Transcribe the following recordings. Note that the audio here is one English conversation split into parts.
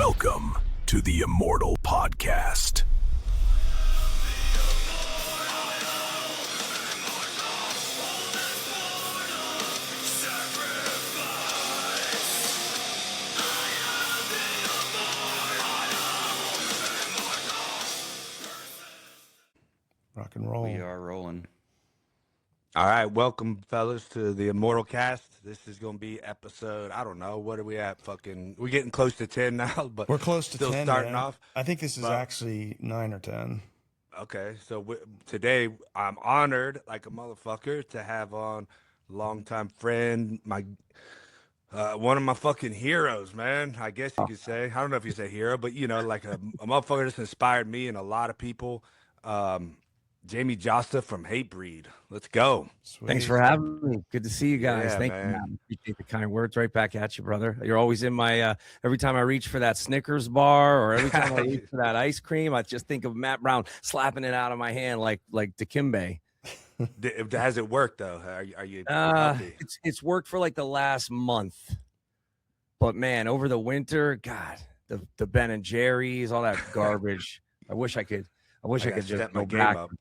Welcome to the Immortal Podcast. Rock and roll. We are rolling. All right, welcome, fellas, to the Immortal Cast. This is going to be episode, I don't know, what are we at? We're getting close to 10 now, but We're close to still 10, starting man. off. I think this is actually 9 or 10. Okay, so today I'm honored, like a motherfucker, to have on longtime friend, one of my fucking heroes, man. I guess you could say. I don't know if you say hero, but you know, like a motherfucker that's inspired me and a lot of people. Jamey Jasta from Hatebreed. Let's go. Sweet. Thanks for having me. Good to see you guys. Yeah, Thank man. you. Man. Appreciate the kind words right back at you, brother. You're always in my every time I reach for that Snickers bar or every time I reach for that ice cream, I just think of Matt Brown slapping it out of my hand like Dikembe. Has it worked though? Are you healthy? It's worked for like the last month. But man, over the winter, God, the Ben and Jerry's, all that garbage. I wish I could just go back. Up.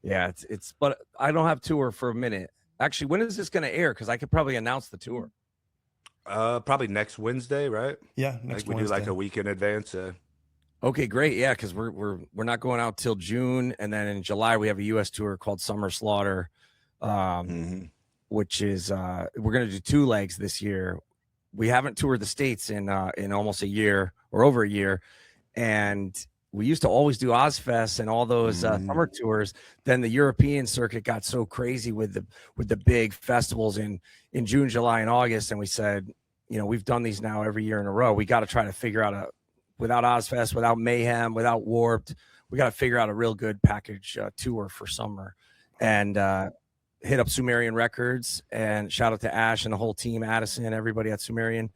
Yeah, it's but I don't have tour for a minute. Actually, when is this going to air? Because I could probably announce the tour. Probably next Wednesday, right? Yeah, next we Wednesday. do like a week in advance. Okay, great. Yeah, because we're not going out till June, and then in July we have a U.S. tour called Summer Slaughter, which is we're going to do 2 legs this year. We haven't toured the States in almost a year or over a year, and we used to always do Ozfest and all those summer tours. Then the European circuit got so crazy with the big festivals in June, July, and August. And we said, you know, we've done these now every year in a row. We got to try to figure out without Ozfest, without Mayhem, without Warped, we got to figure out a real good package tour for summer. And hit up Sumerian Records, and shout out to Ash and the whole team, Addison, everybody at Sumerian.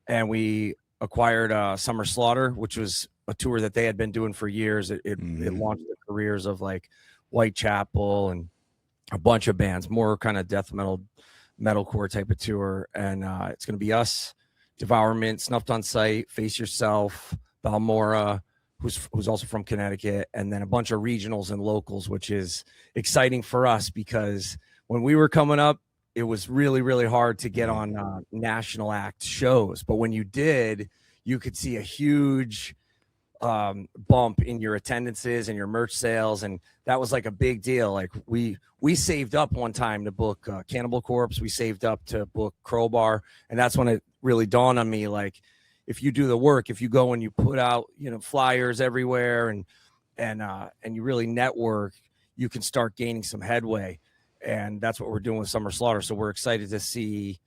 And we acquired Summer Slaughter, which was a tour that they had been doing for years. It launched the careers of like Whitechapel and a bunch of bands, more kind of death metalcore type of tour. And it's going to be us, Devourment, Snuffed on Sight, Face Yourself, Balmora, who's also from Connecticut, and then a bunch of regionals and locals, which is exciting for us because when we were coming up, it was really, really hard to get on national act shows. But when you did, you could see a huge bump in your attendances and your merch sales, and that was like a big deal. Like we saved up one time to book Cannibal Corpse, we saved up to book Crowbar, and that's when it really dawned on me, like, if you do the work, if you go and you put out, you know, flyers everywhere and you really network, you can start gaining some headway. And that's what we're doing with Summer Slaughter. So we're excited to see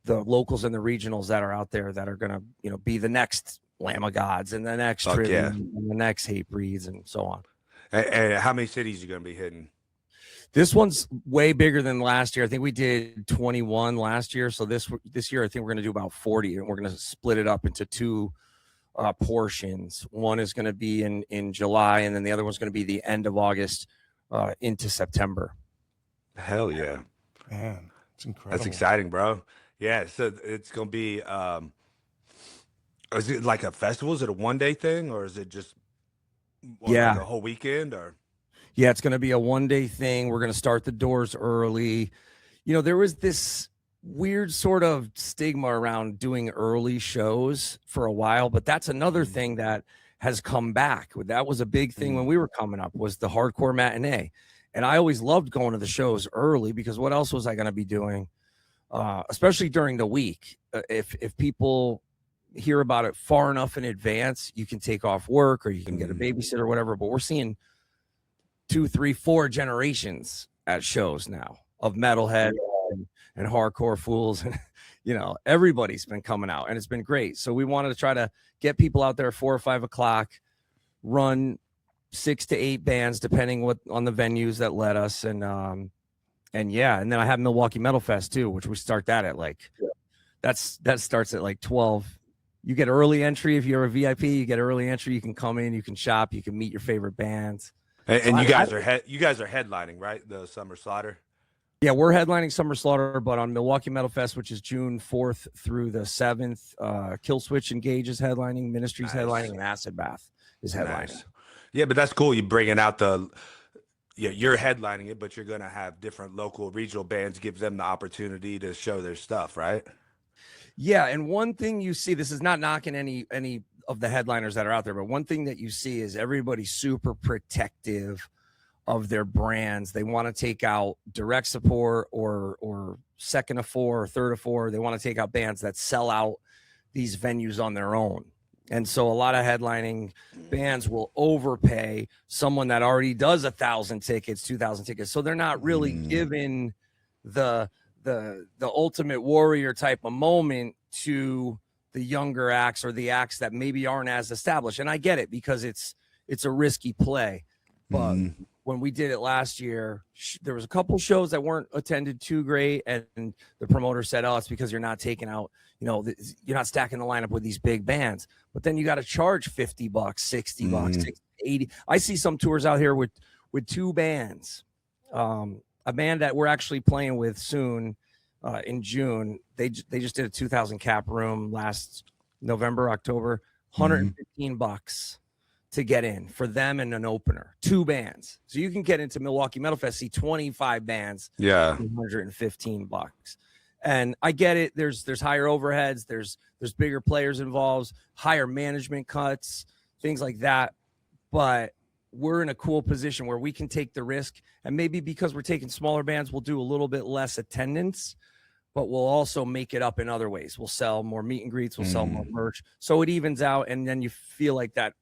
the locals and the regionals that are out there that are going to, you know, be the next Lamb of Gods and the next and the next Hatebreeds and so on. And how many cities are you going to be hitting? This one's way bigger than last year. I think we did 21 last year. So this year, I think we're going to do about 40, and we're going to split it up into 2 portions. One is going to be in July, and then the other one's going to be the end of August into September. Hell yeah. Man, it's incredible. That's exciting, bro. Yeah, so it's going to be, is it like a festival? Is it a one-day thing, or is it just like a whole weekend? Or yeah, it's going to be a one-day thing. We're going to start the doors early. You know, there was this weird sort of stigma around doing early shows for a while, but that's another thing that has come back. That was a big thing when we were coming up, was the hardcore matinee. And I always loved going to the shows early because what else was I going to be doing, especially during the week? If people hear about it far enough in advance, you can take off work or you can get a babysitter or whatever. But we're seeing 2, 3, 4 generations at shows now of metalhead and hardcore fools. And, you know, everybody's been coming out and it's been great. So we wanted to try to get people out there at 4 or 5 o'clock, run 6 to 8 bands, depending on the venues that let us. And then I have Milwaukee Metal Fest too, which we start that at that starts at like 12. You get early entry. If you're a VIP, you get early entry. You can come in, you can shop, you can meet your favorite bands. And so you guys are headlining, right? The Summer Slaughter. Yeah, we're headlining Summer Slaughter, but on Milwaukee Metal Fest, which is June 4th through the 7th, Killswitch Engage is headlining, Ministry's headlining, and Acid Bath is headlining. Nice. Yeah, but that's cool. You're bringing out you're headlining it, but you're going to have different local regional bands, gives them the opportunity to show their stuff, right? Yeah, and one thing you see, this is not knocking any of the headliners that are out there, but one thing that you see is everybody's super protective of their brands. They want to take out direct support or second of four or third of four. They want to take out bands that sell out these venues on their own. And so a lot of headlining bands will overpay someone that already does 1,000 tickets, 2,000 tickets. So they're not really giving the ultimate warrior type of moment to the younger acts or the acts that maybe aren't as established. And I get it, because it's a risky play. But when we did it last year, there was a couple shows that weren't attended too great, and the promoter said, "Oh, it's because you're not taking out, you're not stacking the lineup with these big bands." But then you got to charge $50, $60, 60, 80. I see some tours out here with two bands. A band that we're actually playing with soon in June. They just did a 2,000 cap room last November, October, $115 to get in for them and an opener, two bands. So you can get into Milwaukee Metal Fest, see 25 bands, yeah, $115. And I get it. There's higher overheads, there's bigger players involved, higher management cuts, things like that. But we're in a cool position where we can take the risk, and maybe because we're taking smaller bands, we'll do a little bit less attendance, but we'll also make it up in other ways. We'll sell more meet and greets, we'll sell more merch, so it evens out, and then you feel like that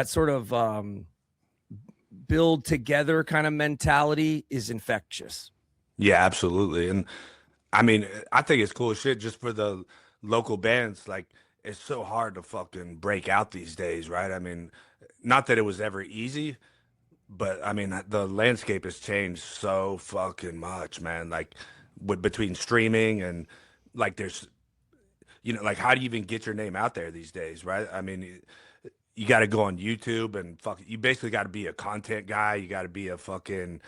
sort of build together kind of mentality is infectious. Yeah, absolutely. And I mean, I think it's cool shit just for the local bands. Like, it's so hard to fucking break out these days, right? I mean, not that it was ever easy, but I mean, the landscape has changed so fucking much, man. Like, between streaming and like there's, like, how do you even get your name out there these days, right? I mean, you got to go on YouTube and you basically got to be a content guy. You got to be a fucking,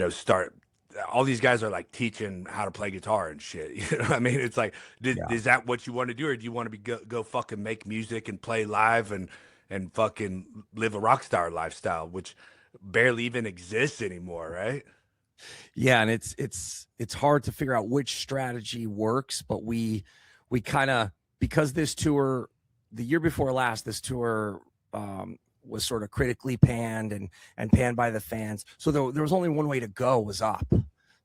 start. All these guys are like teaching how to play guitar and shit. You know what I mean? It's like, is that what you want to do? Or do you want to go fucking make music and play live and fucking live a rock star lifestyle, which barely even exists anymore, right? Yeah. And it's hard to figure out which strategy works, but we kind of, because this tour, the year before last, this tour was sort of critically panned and panned by the fans. So there was only one way to go, was up.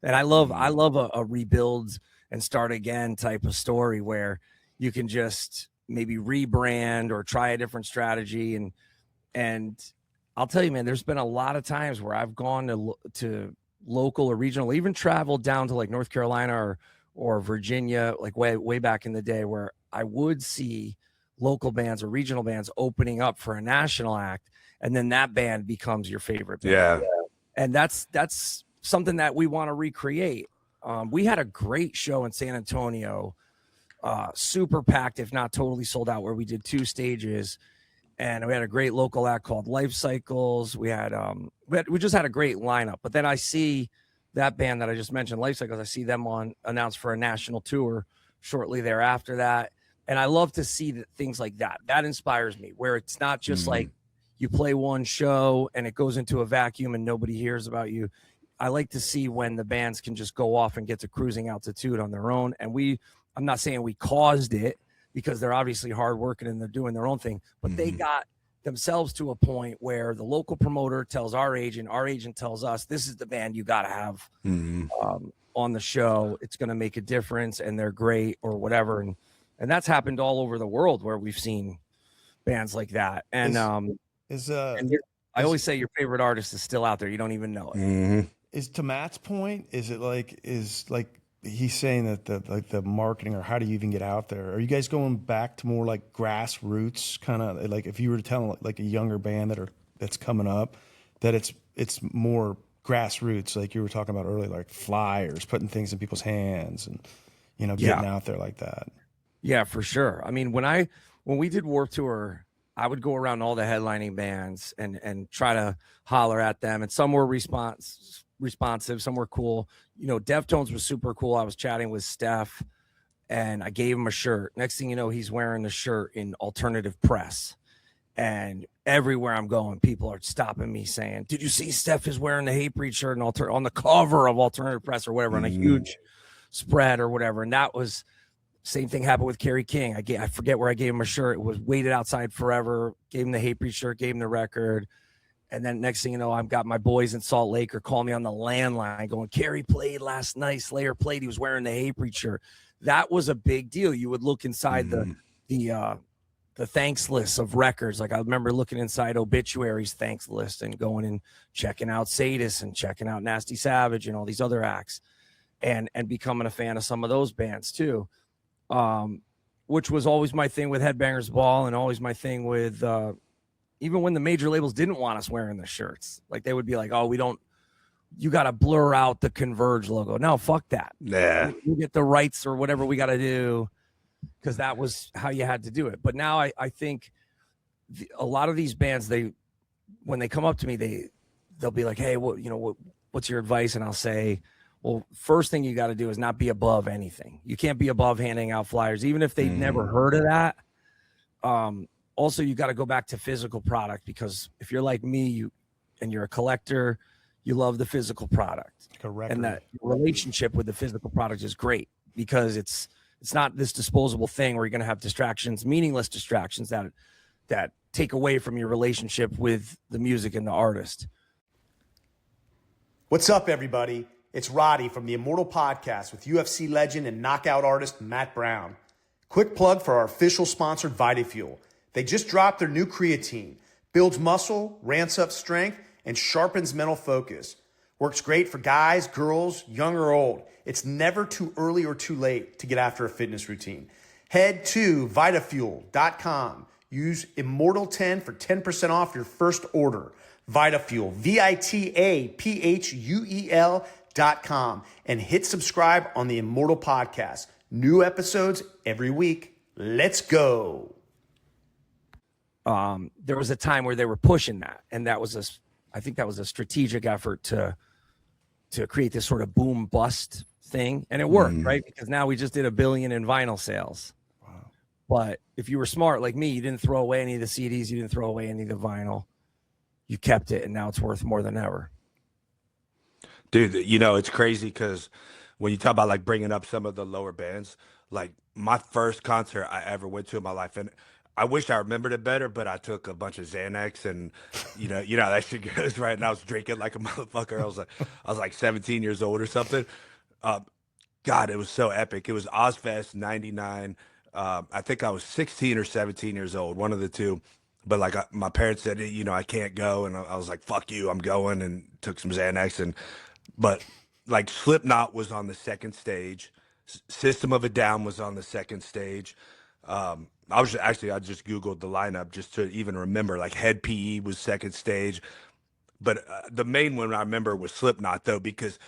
And I love a rebuild and start again type of story where you can just maybe rebrand or try a different strategy. And I'll tell you, man, there's been a lot of times where I've gone to local or regional, even traveled down to like North Carolina or Virginia, like way back in the day, where I would see local bands or regional bands opening up for a national act, and then that band becomes your favorite band. Yeah. And that's something that we want to recreate. We had a great show in San Antonio, super packed, if not totally sold out, where we did 2 stages, and we had a great local act called Life Cycles. We just had a great lineup. But then I see that band that I just mentioned, Life Cycles, I see them announced for a national tour shortly thereafter that. And I love to see things like that. That inspires me, where it's not just like you play one show and it goes into a vacuum and nobody hears about you. I like to see when the bands can just go off and get to cruising altitude on their own. And I'm not saying we caused it, because they're obviously hardworking and they're doing their own thing, but they got themselves to a point where the local promoter tells our agent tells us, this is the band you got to have on the show. It's going to make a difference, and they're great, or whatever. And that's happened all over the world, where we've seen bands like that. And I always say your favorite artist is still out there. You don't even know it. Is, to Matt's point, is he's saying that the marketing, or how do you even get out there? Are you guys going back to more like grassroots kind of, like if you were to tell like a younger band that's coming up, that it's more grassroots, like you were talking about earlier, like flyers, putting things in people's hands, and getting out there like that? Yeah, for sure. I mean, when we did Warped Tour I would go around all the headlining bands and try to holler at them. And some were responsive, some were cool. You know, Deftones was super cool. I was chatting with Steph and I gave him a shirt. Next thing you know, he's wearing the shirt in Alternative Press. And everywhere I'm going, people are stopping me saying, "Did you see Steph is wearing the Hatebreed shirt on the cover of Alternative Press or whatever, on a huge spread or whatever?" And that was same thing happened with Kerry King. I forget where I gave him a shirt. It was waited outside forever. Gave him the Hatebreed shirt, gave him the record. And then next thing you know, I've got my boys in Salt Lake are calling me on the landline going, "Kerry played last night. Slayer played. He was wearing the Hatebreed shirt." That was a big deal. You would look inside the thanks list of records. Like I remember looking inside Obituary's thanks list and going and checking out Sadist and checking out Nasty Savage and all these other acts and becoming a fan of some of those bands too. Which was always my thing with Headbangers Ball and always my thing with even when the major labels didn't want us wearing the shirts. Like they would be like, "Oh, you got to blur out the Converge logo." No, fuck that. Yeah. We get the rights or whatever we got to do because that was how you had to do it. But now I think a lot of these bands, when they come up to me, they'll be like, "Hey, what's your advice?" And I'll say, well, first thing you got to do is not be above anything. You can't be above handing out flyers, even if they've never heard of that. Also, you got to go back to physical product because if you're like me, and you're a collector, you love the physical product. And that relationship with the physical product is great because it's not this disposable thing where you're going to have distractions, meaningless distractions that take away from your relationship with the music and the artist. What's up, everybody? It's Roddy from the Immortal Podcast with UFC legend and knockout artist Matt Brown. Quick plug for our official sponsor, VitaFuel. They just dropped their new creatine. Builds muscle, ramps up strength, and sharpens mental focus. Works great for guys, girls, young or old. It's never too early or too late to get after a fitness routine. Head to VitaFuel.com. Use Immortal10 for 10% off your first order. VitaFuel, VitaPhuel.com, and hit subscribe on the Immortal Podcast. New episodes every week. Let's go. There was a time where they were pushing that, and I think that was a strategic effort to create this sort of boom bust thing, and it worked, right? Because now we just did 1 billion in vinyl sales. Wow. But if you were smart like me, you didn't throw away any of the CDs, you didn't throw away any of the vinyl. You kept it, and now it's worth more than ever. Dude, it's crazy because when you talk about like bringing up some of the lower bands, like my first concert I ever went to in my life, and I wish I remembered it better, but I took a bunch of Xanax and you know how that shit goes, right? And I was drinking like a motherfucker. I was like 17 years old or something. God, it was so epic. It was Ozfest 99. I think I was 16 or 17 years old, one of the two. But like my parents said, I can't go, and I was like, "Fuck you, I'm going," and took some Xanax. But like Slipknot was on the second stage, System of a Down was on the second stage. I just Googled the lineup just to even remember. Like Head PE was second stage, but the main one I remember was Slipknot though, because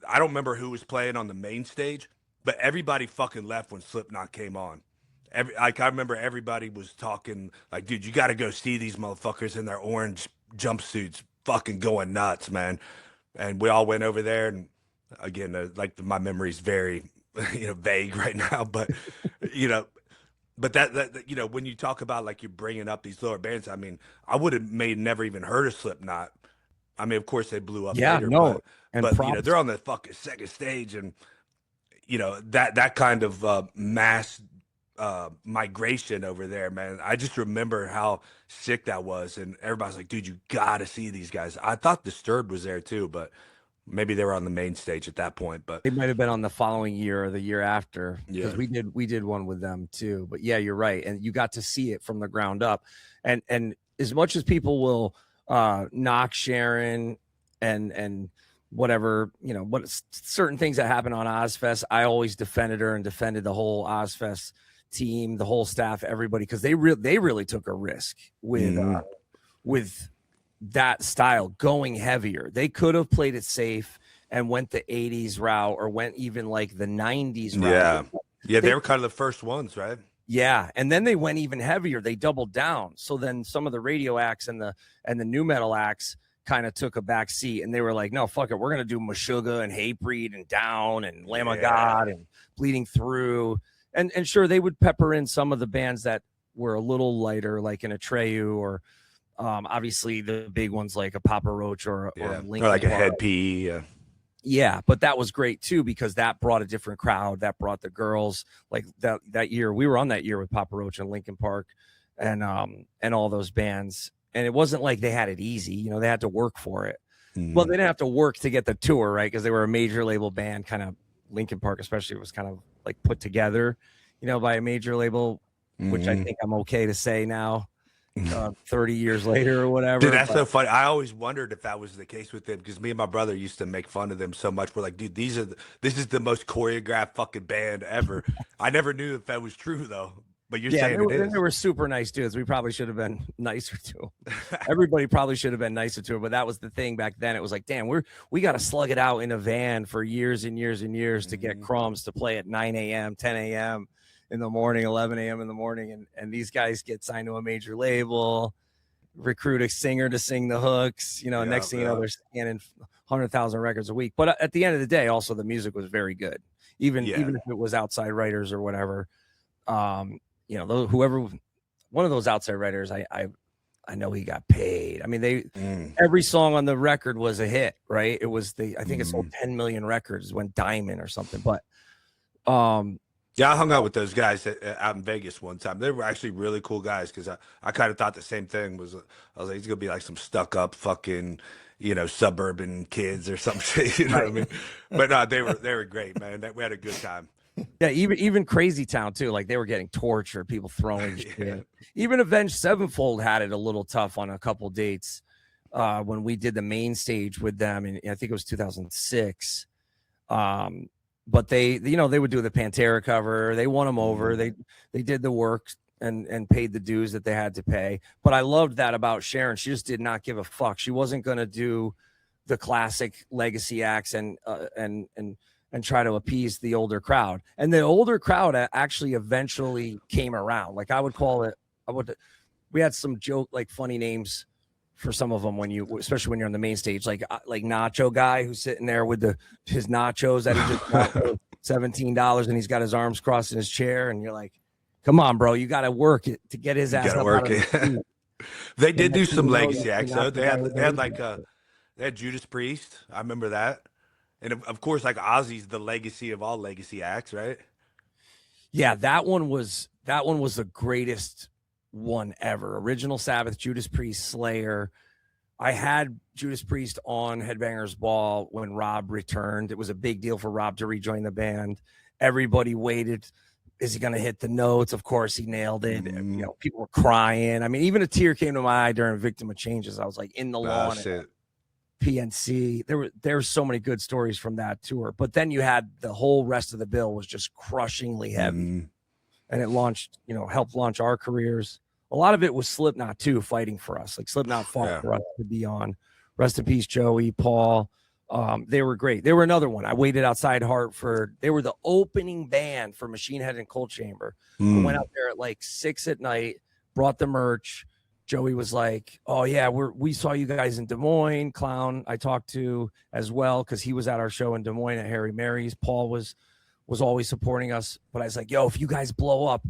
I don't remember who was playing on the main stage, but everybody fucking left when Slipknot came on. I remember everybody was talking like, "Dude, you got to go see these motherfuckers in their orange jumpsuits, fucking going nuts, man." And we all went over there, and again, my memory's very, vague right now, but but that when you talk about like you're bringing up these lower bands, I mean, I would have never even heard of Slipknot. I mean, of course they blew up later, but they're on the fucking second stage, and that kind of mass migration over there, man. I just remember how sick that was, and everybody's like, "Dude, you gotta see these guys." I thought Disturbed was there too, but maybe they were on the main stage at that point. But they might have been on the following year or the year after, because yeah, we did one with them too. But yeah, you're right, and you got to see it from the ground up. And as much as people will knock Sharon and whatever, what certain things that happen on Ozfest, I always defended her and defended the whole Ozfest team, the whole staff, everybody, because they really took a risk with that style going heavier. They could have played it safe and went the 80s route or went even like the 90s route. Yeah, they were kind of the first ones, right? Yeah, and then they went even heavier. They doubled down. So then some of the radio acts and the new metal acts kind of took a back seat, and they were like, "No, fuck it, we're gonna do Meshuggah and Hatebreed and Down and Lamb of God and Bleeding Through." And sure, they would pepper in some of the bands that were a little lighter, like an Atreyu, or obviously the big ones like a Papa Roach or Linkin like a Park. Head P. Yeah, but that was great too, because that brought a different crowd. That brought the girls. Like that year, we were on that year with Papa Roach and Linkin Park, and all those bands. And it wasn't like they had it easy. You know, they had to work for it. Well, they didn't have to work to get the tour, right? Because they were a major label band. Kind of Linkin Park, especially, was kind of like put together, you know, by a major label, which I think I'm okay to say now. 30 years later or whatever. Dude, that's so funny. I always wondered if that was the case with them, because me and my brother used to make fun of them so much. We're like, dude, this is the most choreographed fucking band ever. I never knew if that was true though, but you're saying it is. They were super nice dudes. We probably should have been nicer to them. Everybody probably should have been nicer to them, but that was the thing back then. It was like, damn, we got to slug it out in a van for years and years and years to get crumbs to play at 9 a.m., 10 a.m. in the morning, 11 a.m. in the morning, and these guys get signed to a major label, recruit a singer to sing the hooks, you know, next thing you know, they're scanning 100,000 records a week. But at the end of the day, also the music was very good, even if it was outside writers or whatever. You know, whoever, one of those outside writers, I know he got paid. I mean, every song on the record was a hit, right? It was I think it sold 10 million records, went diamond or something. But yeah, I hung out with those guys out in Vegas one time. They were actually really cool guys, because I kind of thought the same thing. I was like, he's gonna be like some stuck up fucking, you know, suburban kids or some shit. You know what I mean? But no, they were great, man. We had a good time. Yeah, even Crazy Town too. Like, they were getting tortured, people throwing shit. Even Avenged Sevenfold had it a little tough on a couple dates when we did the main stage with them, and I think it was 2006. But they would do the Pantera cover. They won them over. They did the work and paid the dues that they had to pay. But I loved that about Sharon. She just did not give a fuck. She wasn't going to do the classic legacy acts and try to appease the older crowd. And the older crowd actually eventually came around. Like, I would call it, we had some funny names for some of them especially when you're on the main stage, like Nacho Guy, who's sitting there with his nachos that he just bought for $17, and he's got his arms crossed in his chair, and you're like, come on, bro, you got to work it to get his ass up out of the seat. They did do some legacy acts though. They had Judas Priest. I remember that. And of course, like, Ozzy's the legacy of all legacy acts, right? Yeah, that one was the greatest one ever. Original Sabbath, Judas Priest, Slayer. I had Judas Priest on Headbangers Ball when Rob returned. It was a big deal for Rob to rejoin the band. Everybody waited. Is he going to hit the notes? Of course, he nailed it. You know, people were crying. I mean, even a tear came to my eye during Victim of Changes. I was like in the lawn at PNC. There were so many good stories from that tour. But then you had the whole rest of the bill was just crushingly heavy. And it helped launch our careers. A lot of it was Slipknot too, fighting for us. Like, Slipknot fought for us to be on. Rest in peace, Joey, Paul. They were great. They were another one. I waited outside Hartford. They were the opening band for Machine Head and Cold Chamber. I went out there at like 6 p.m, brought the merch. Joey was like, oh yeah, we saw you guys in Des Moines. Clown I talked to as well, because he was at our show in Des Moines at Harry Mary's. Paul was always supporting us. But I was like, yo, if you guys blow up,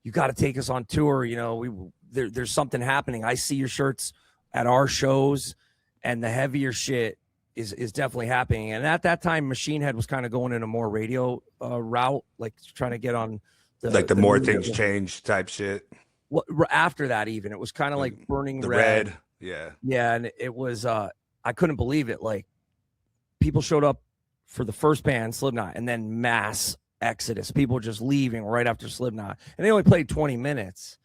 you got to take us on tour. You know, there's something happening. I see your shirts at our shows, and the heavier shit is definitely happening. And at that time, Machine Head was kind of going in a more radio route, like trying to get on the more things change type shit. Well, after that, even it was kind of like Burning the Red. Yeah. And it was I couldn't believe it. Like, people showed up for the first band, Slipknot, and then mass exodus. People just leaving right after Slipknot, and they only played 20 minutes.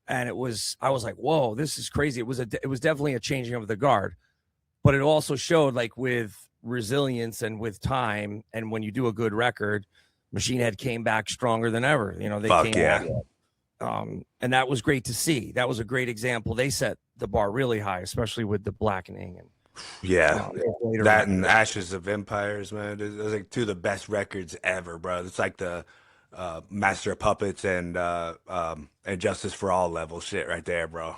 And I was like, whoa, this is crazy. It was definitely a changing of the guard, but it also showed, like, with resilience and with time, and when you do a good record, Machine Head came back stronger than ever. You know, they came out. And that was great to see. That was a great example. They set the bar really high, especially with the Blackening and that and Ashes of Empires, man. Those are like two of the best records ever, bro. It's like the Master of Puppets and Justice for All level shit right there, bro.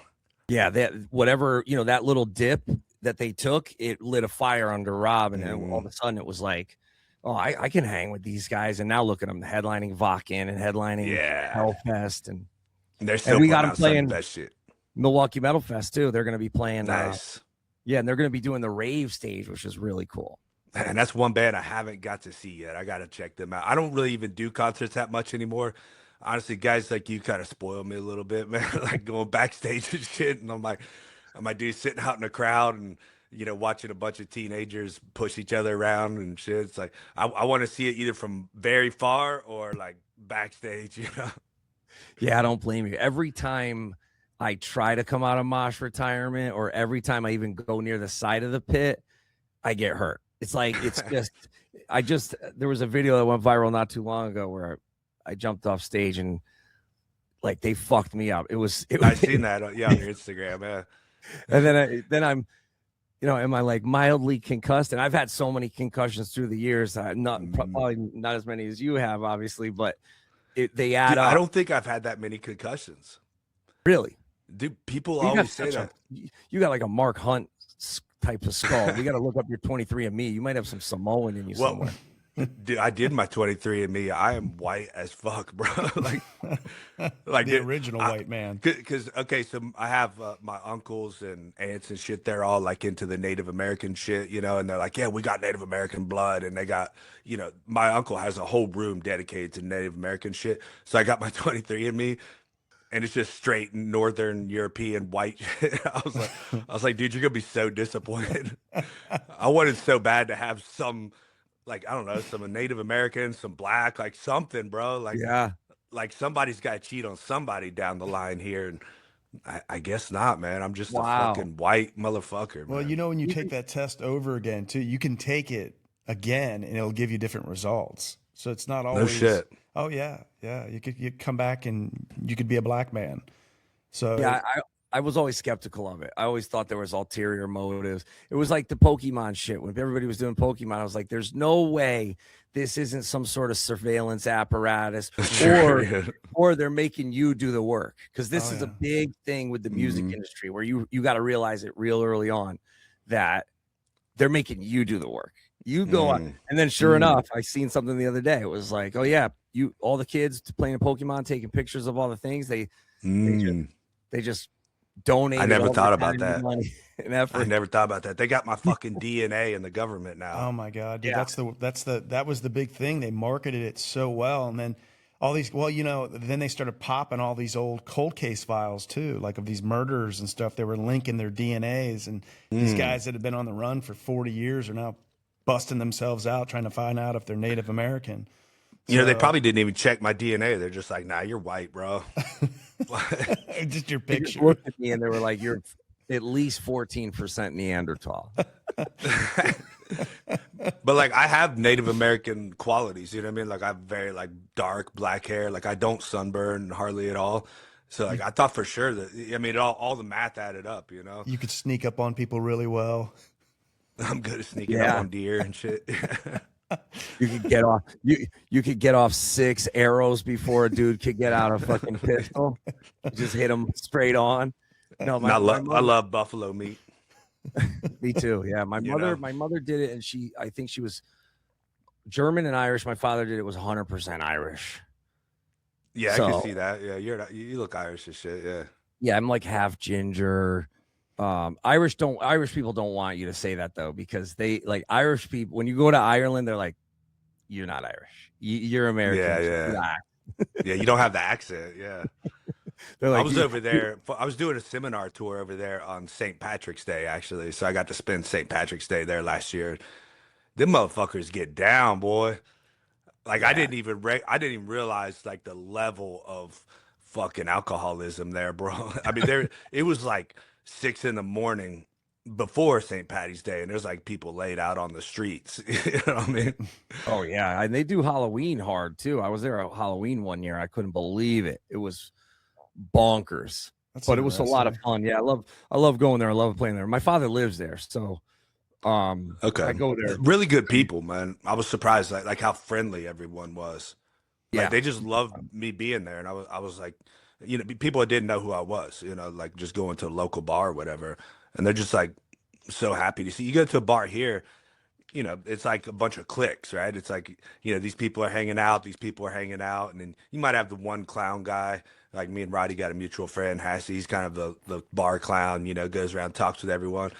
Yeah, that whatever, that little dip that they took, it lit a fire under Rob, and then all of a sudden it was like, oh, I can hang with these guys. And now look at them headlining Vakken and headlining Hellfest, and they're still we got them playing best shit. Milwaukee Metal Fest too. They're going to be playing nice. And they're going to be doing the rave stage, which is really cool. And that's one band I haven't got to see yet. I got to check them out. I don't really even do concerts that much anymore. Honestly, guys like you kind of spoil me a little bit, man. Like going backstage and shit. And I'm like, my dude sitting out in the crowd and, watching a bunch of teenagers push each other around and shit. It's like, I want to see it either from very far or like backstage, Yeah, I don't blame you. Every time I try to come out of mosh retirement, or every time I even go near the side of the pit, I get hurt. It's like, there was a video that went viral not too long ago where I jumped off stage and like they fucked me up. I seen that on your Instagram, man. And then I'm, am I like mildly concussed? And I've had so many concussions through the years. Probably not as many as you have, obviously, but they add up. I don't think I've had that many concussions. Really? Dude, people always say that. You got like a Mark Hunt type of skull. We got to look up your 23andMe. You might have some Samoan in you somewhere. Dude, I did my 23andMe. I am white as fuck, bro. like the original white man. Because so I have my uncles and aunts and shit. They're all like into the Native American shit, and they're like, yeah, we got Native American blood, and they got, my uncle has a whole room dedicated to Native American shit. So I got my 23andMe. And it's just straight Northern European white shit. I was like, dude, you're gonna be so disappointed. I wanted so bad to have some, like, I don't know, some Native American, some black, like something, bro. Like, yeah, like somebody's got to cheat on somebody down the line here, and I guess not, man. I'm just a fucking white motherfucker. Well, man. When you take that test over again too, you can take it again, and it'll give you different results. So it's not always. No shit. Oh yeah. You come back and you could be a black man. So yeah, I was always skeptical of it. I always thought there was ulterior motives. It was like the Pokemon shit. When everybody was doing Pokemon, I was like, there's no way this isn't some sort of surveillance apparatus, or they're making you do the work. Because this is a big thing with the music industry, where you got to realize it real early on that they're making you do the work. You go on, and then sure enough, I seen something the other day. It was like, oh yeah, all the kids playing Pokemon, taking pictures of all the things. They just donate. I never thought about that. I never thought about that. They got my fucking DNA in the government now. Oh my god, dude, that was the big thing. They marketed it so well, and then all these. Well, then they started popping all these old cold case files too, like of these murderers and stuff. They were linking their DNAs, and these guys that have been on the run for 40 years are now busting themselves out trying to find out if they're Native American. They probably didn't even check my DNA. They're just like, nah, you're white, bro. Just your picture. They just looked at me and they were like, you're at least 14% Neanderthal. But like, I have Native American qualities, you know what I mean? Like, I have very like dark black hair. Like, I don't sunburn hardly at all. So like, I thought for sure that, all the math added up, You could sneak up on people really well. I'm good at sneaking up on deer and shit. You could get off. You could get off 6 arrows before a dude could get out a fucking pistol. Just hit him straight on. No, I love buffalo meat. Me too. Yeah, my mother did it, and I think she was German and Irish. My father did it, was 100% Irish. Yeah, I can see that. Yeah, you look Irish as shit. Yeah. Yeah, I'm like half ginger. Irish people don't want you to say that though, because they like Irish people. When you go to Ireland, they're like, you're not Irish. You're American. Yeah. Yeah, you don't have the accent. Yeah. Like, I was over there. I was doing a seminar tour over there on St. Patrick's Day, actually. So I got to spend St. Patrick's Day there last year. Them motherfuckers get down, boy. Like, I didn't even realize like the level of fucking alcoholism there, bro. I mean, it was like 6 a.m. before St. Patty's Day, and there's like people laid out on the streets. You know what I mean? Oh yeah, and they do Halloween hard too. I was there at Halloween one year. I couldn't believe it. It was bonkers, but it was a lot of fun. Yeah, I love going there. I love playing there. My father lives there, so okay, I go there. Really good people, man. I was surprised like how friendly everyone was. Like they just loved me being there, and I was like, you know, people that didn't know who I was, you know, like just going to a local bar or whatever, and they're just like so happy to see you. Go to a bar here, you know, it's like a bunch of cliques, right? It's like, you know, these people are hanging out, and then you might have the one clown guy. Like me and Roddy got a mutual friend, Hassie. He's kind of the bar clown, you know, goes around, talks with everyone.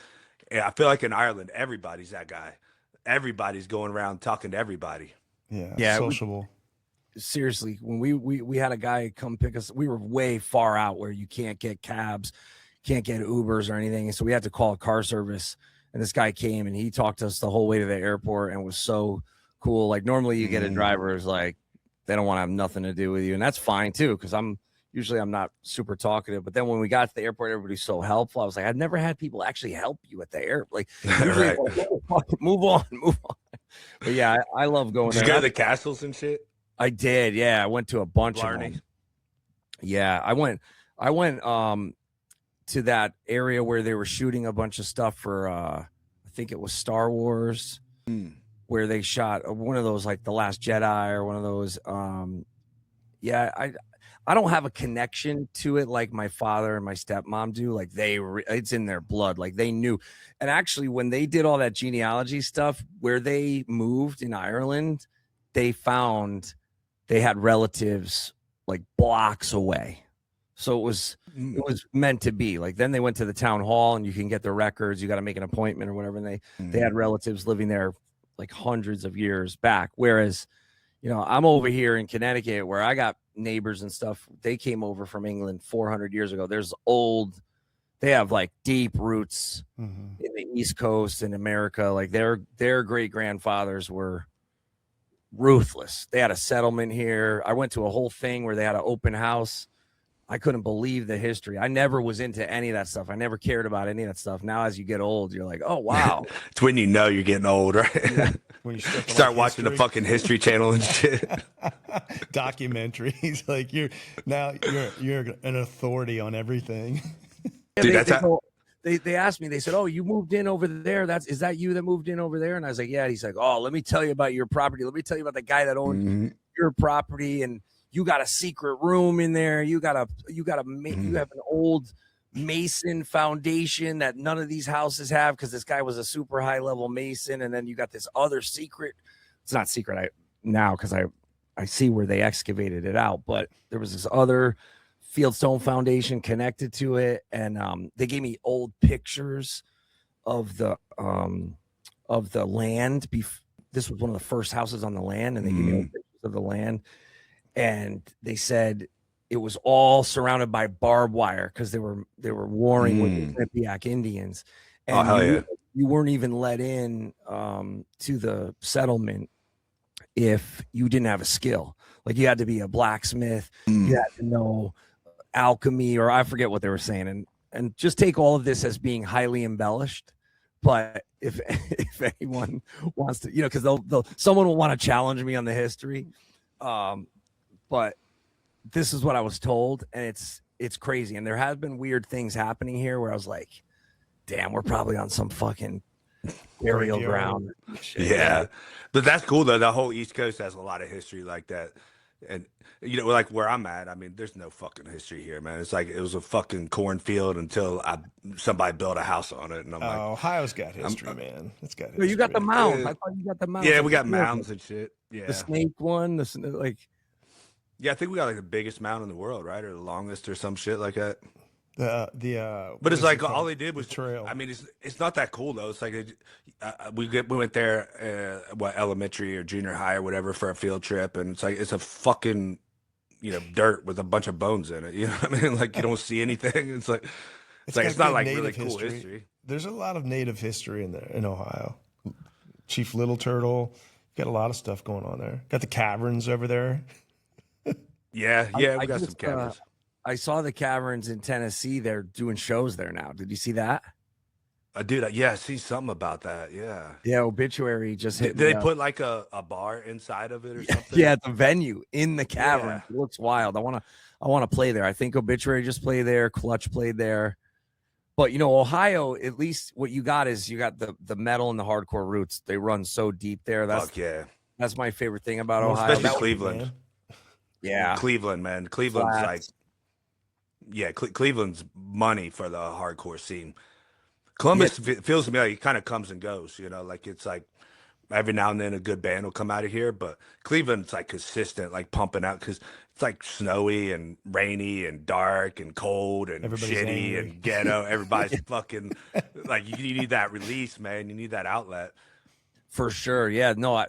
And I feel like in Ireland, everybody's that guy. Everybody's going around talking to everybody. Yeah, sociable. Seriously, when we had a guy come pick us, we were way far out where you can't get cabs, can't get Ubers or anything. And so we had to call a car service. And this guy came and he talked to us the whole way to the airport and was so cool. Like normally you get a driver is like, they don't want to have nothing to do with you. And that's fine too. Cause I'm not super talkative, but then when we got to the airport, everybody's so helpful. I was like, I've never had people actually help you at the airport. Like usually Right. move on. But yeah, I love going Did you there. go to the castles and shit? I did. Yeah. I went to a bunch of Blarney. them. Yeah. I went to that area where they were shooting a bunch of stuff for I think it was Star Wars, where they shot one of those, like The Last Jedi or one of those. I don't have a connection to it like my father and my stepmom do. Like it's in their blood. Like they knew. And actually, when they did all that genealogy stuff, where they moved in Ireland, they found they had relatives like blocks away. So it was meant to be. Like then they went to the town hall and you can get the records. You got to make an appointment or whatever. And they had relatives living there like hundreds of years back. Whereas, you know, I'm over here in Connecticut where I got neighbors and stuff. They came over from England 400 years ago. They have like deep roots in the East Coast in America. Like their great grandfathers were ruthless. They had a settlement here. I went to a whole thing where they had an open house. I couldn't believe the history. I never was into any of that stuff. I never cared about any of that stuff. Now, as you get old, you're like, oh, wow. It's when you know you're getting old, right? Yeah. When you start watching the fucking History Channel and shit. Documentaries. Like you're an authority on everything. Dude, they asked me, they said, oh, you moved in over there. Is that you that moved in over there? And I was like, yeah. And he's like, oh, let me tell you about your property. Let me tell you about the guy that owned your property. And you got a secret room in there. You have an old Mason foundation that none of these houses have because this guy was a super high level Mason. And then you got this other secret. It's not secret now because I see where they excavated it out. But there was this other Fieldstone foundation connected to it. And they gave me old pictures of the land. This was one of the first houses on the land. And they gave me old pictures of the land. And they said it was all surrounded by barbed wire because they were warring with the Quinnipiac Indians. And you weren't even let in to the settlement if you didn't have a skill. Like you had to be a blacksmith, you had to know alchemy, or I forget what they were saying. And just take all of this as being highly embellished. But if anyone wants to, you know, because someone will want to challenge me on the history. But this is what I was told, and it's crazy. And there have been weird things happening here where I was like, damn, we're probably on some fucking burial ground. Yeah. But that's cool, though. The whole East Coast has a lot of history like that. And, you know, like where I'm at, I mean, there's no fucking history here, man. It's like it was a fucking cornfield until somebody built a house on it. And I'm like, Ohio's got history, man. It's got history. Well, you got the mounds. I thought you got the mounds. Yeah, we got mounds and shit. Yeah. The snake one, Yeah, I think we got like the biggest mound in the world, right? Or the longest or some shit like that. But it's like all they did was trail. I mean, it's not that cool though. It's like we went there, elementary or junior high or whatever for a field trip, and it's like it's a fucking, you know, dirt with a bunch of bones in it. You know what I mean? Like you don't see anything. It's like it's not like really cool history. There's a lot of native history in there in Ohio. Chief Little Turtle, got a lot of stuff going on there. Got the caverns over there. Yeah, we got some caverns. I saw the caverns in Tennessee. They're doing shows there now. Did you see that? Dude, I see something about that. Yeah. Yeah, Obituary just hit. Did they put like a bar inside of it or something? Yeah, it's a venue in the cavern. Yeah. It looks wild. I want to play there. I think Obituary just played there. Clutch played there. But you know, Ohio, at least what you got is you got the metal and the hardcore roots. They run so deep there. That's my favorite thing about Ohio. Especially Cleveland. Yeah. Cleveland, man. Cleveland's like, Flats. yeah, Cleveland's money for the hardcore scene. Yeah. Columbus feels to me like it kind of comes and goes, you know, like it's like every now and then a good band will come out of here, but Cleveland's like consistent, like pumping out because it's like snowy and rainy and dark and cold and Everybody's shitty angry. and ghetto. Everybody's fucking like you need that release, man. You need that outlet. For sure. Yeah. No,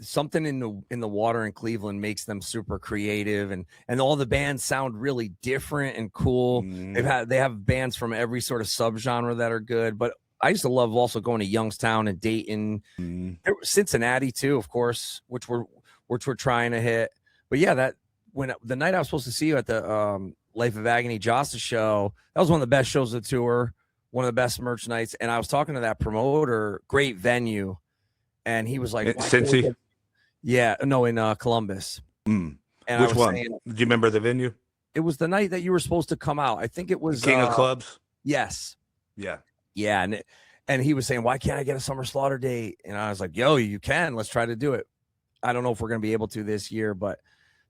something in the water in Cleveland makes them super creative, and all the bands sound really different and cool. They have bands from every sort of subgenre that are good. But I used to love also going to Youngstown and Dayton, Cincinnati too, of course, which we're trying to hit. But yeah, that when the night I was supposed to see you at the Life of Agony Jasta show, that was one of the best shows of the tour, one of the best merch nights. And I was talking to that promoter, great venue. And he was like, Cincy? Yeah, no, in Columbus. And which one? Do you remember the venue? It was the night that you were supposed to come out. I think it was King of Clubs. Yes. Yeah. Yeah. And he was saying, why can't I get a Summer Slaughter date? And I was like, yo, you can. Let's try to do it. I don't know if we're going to be able to this year, but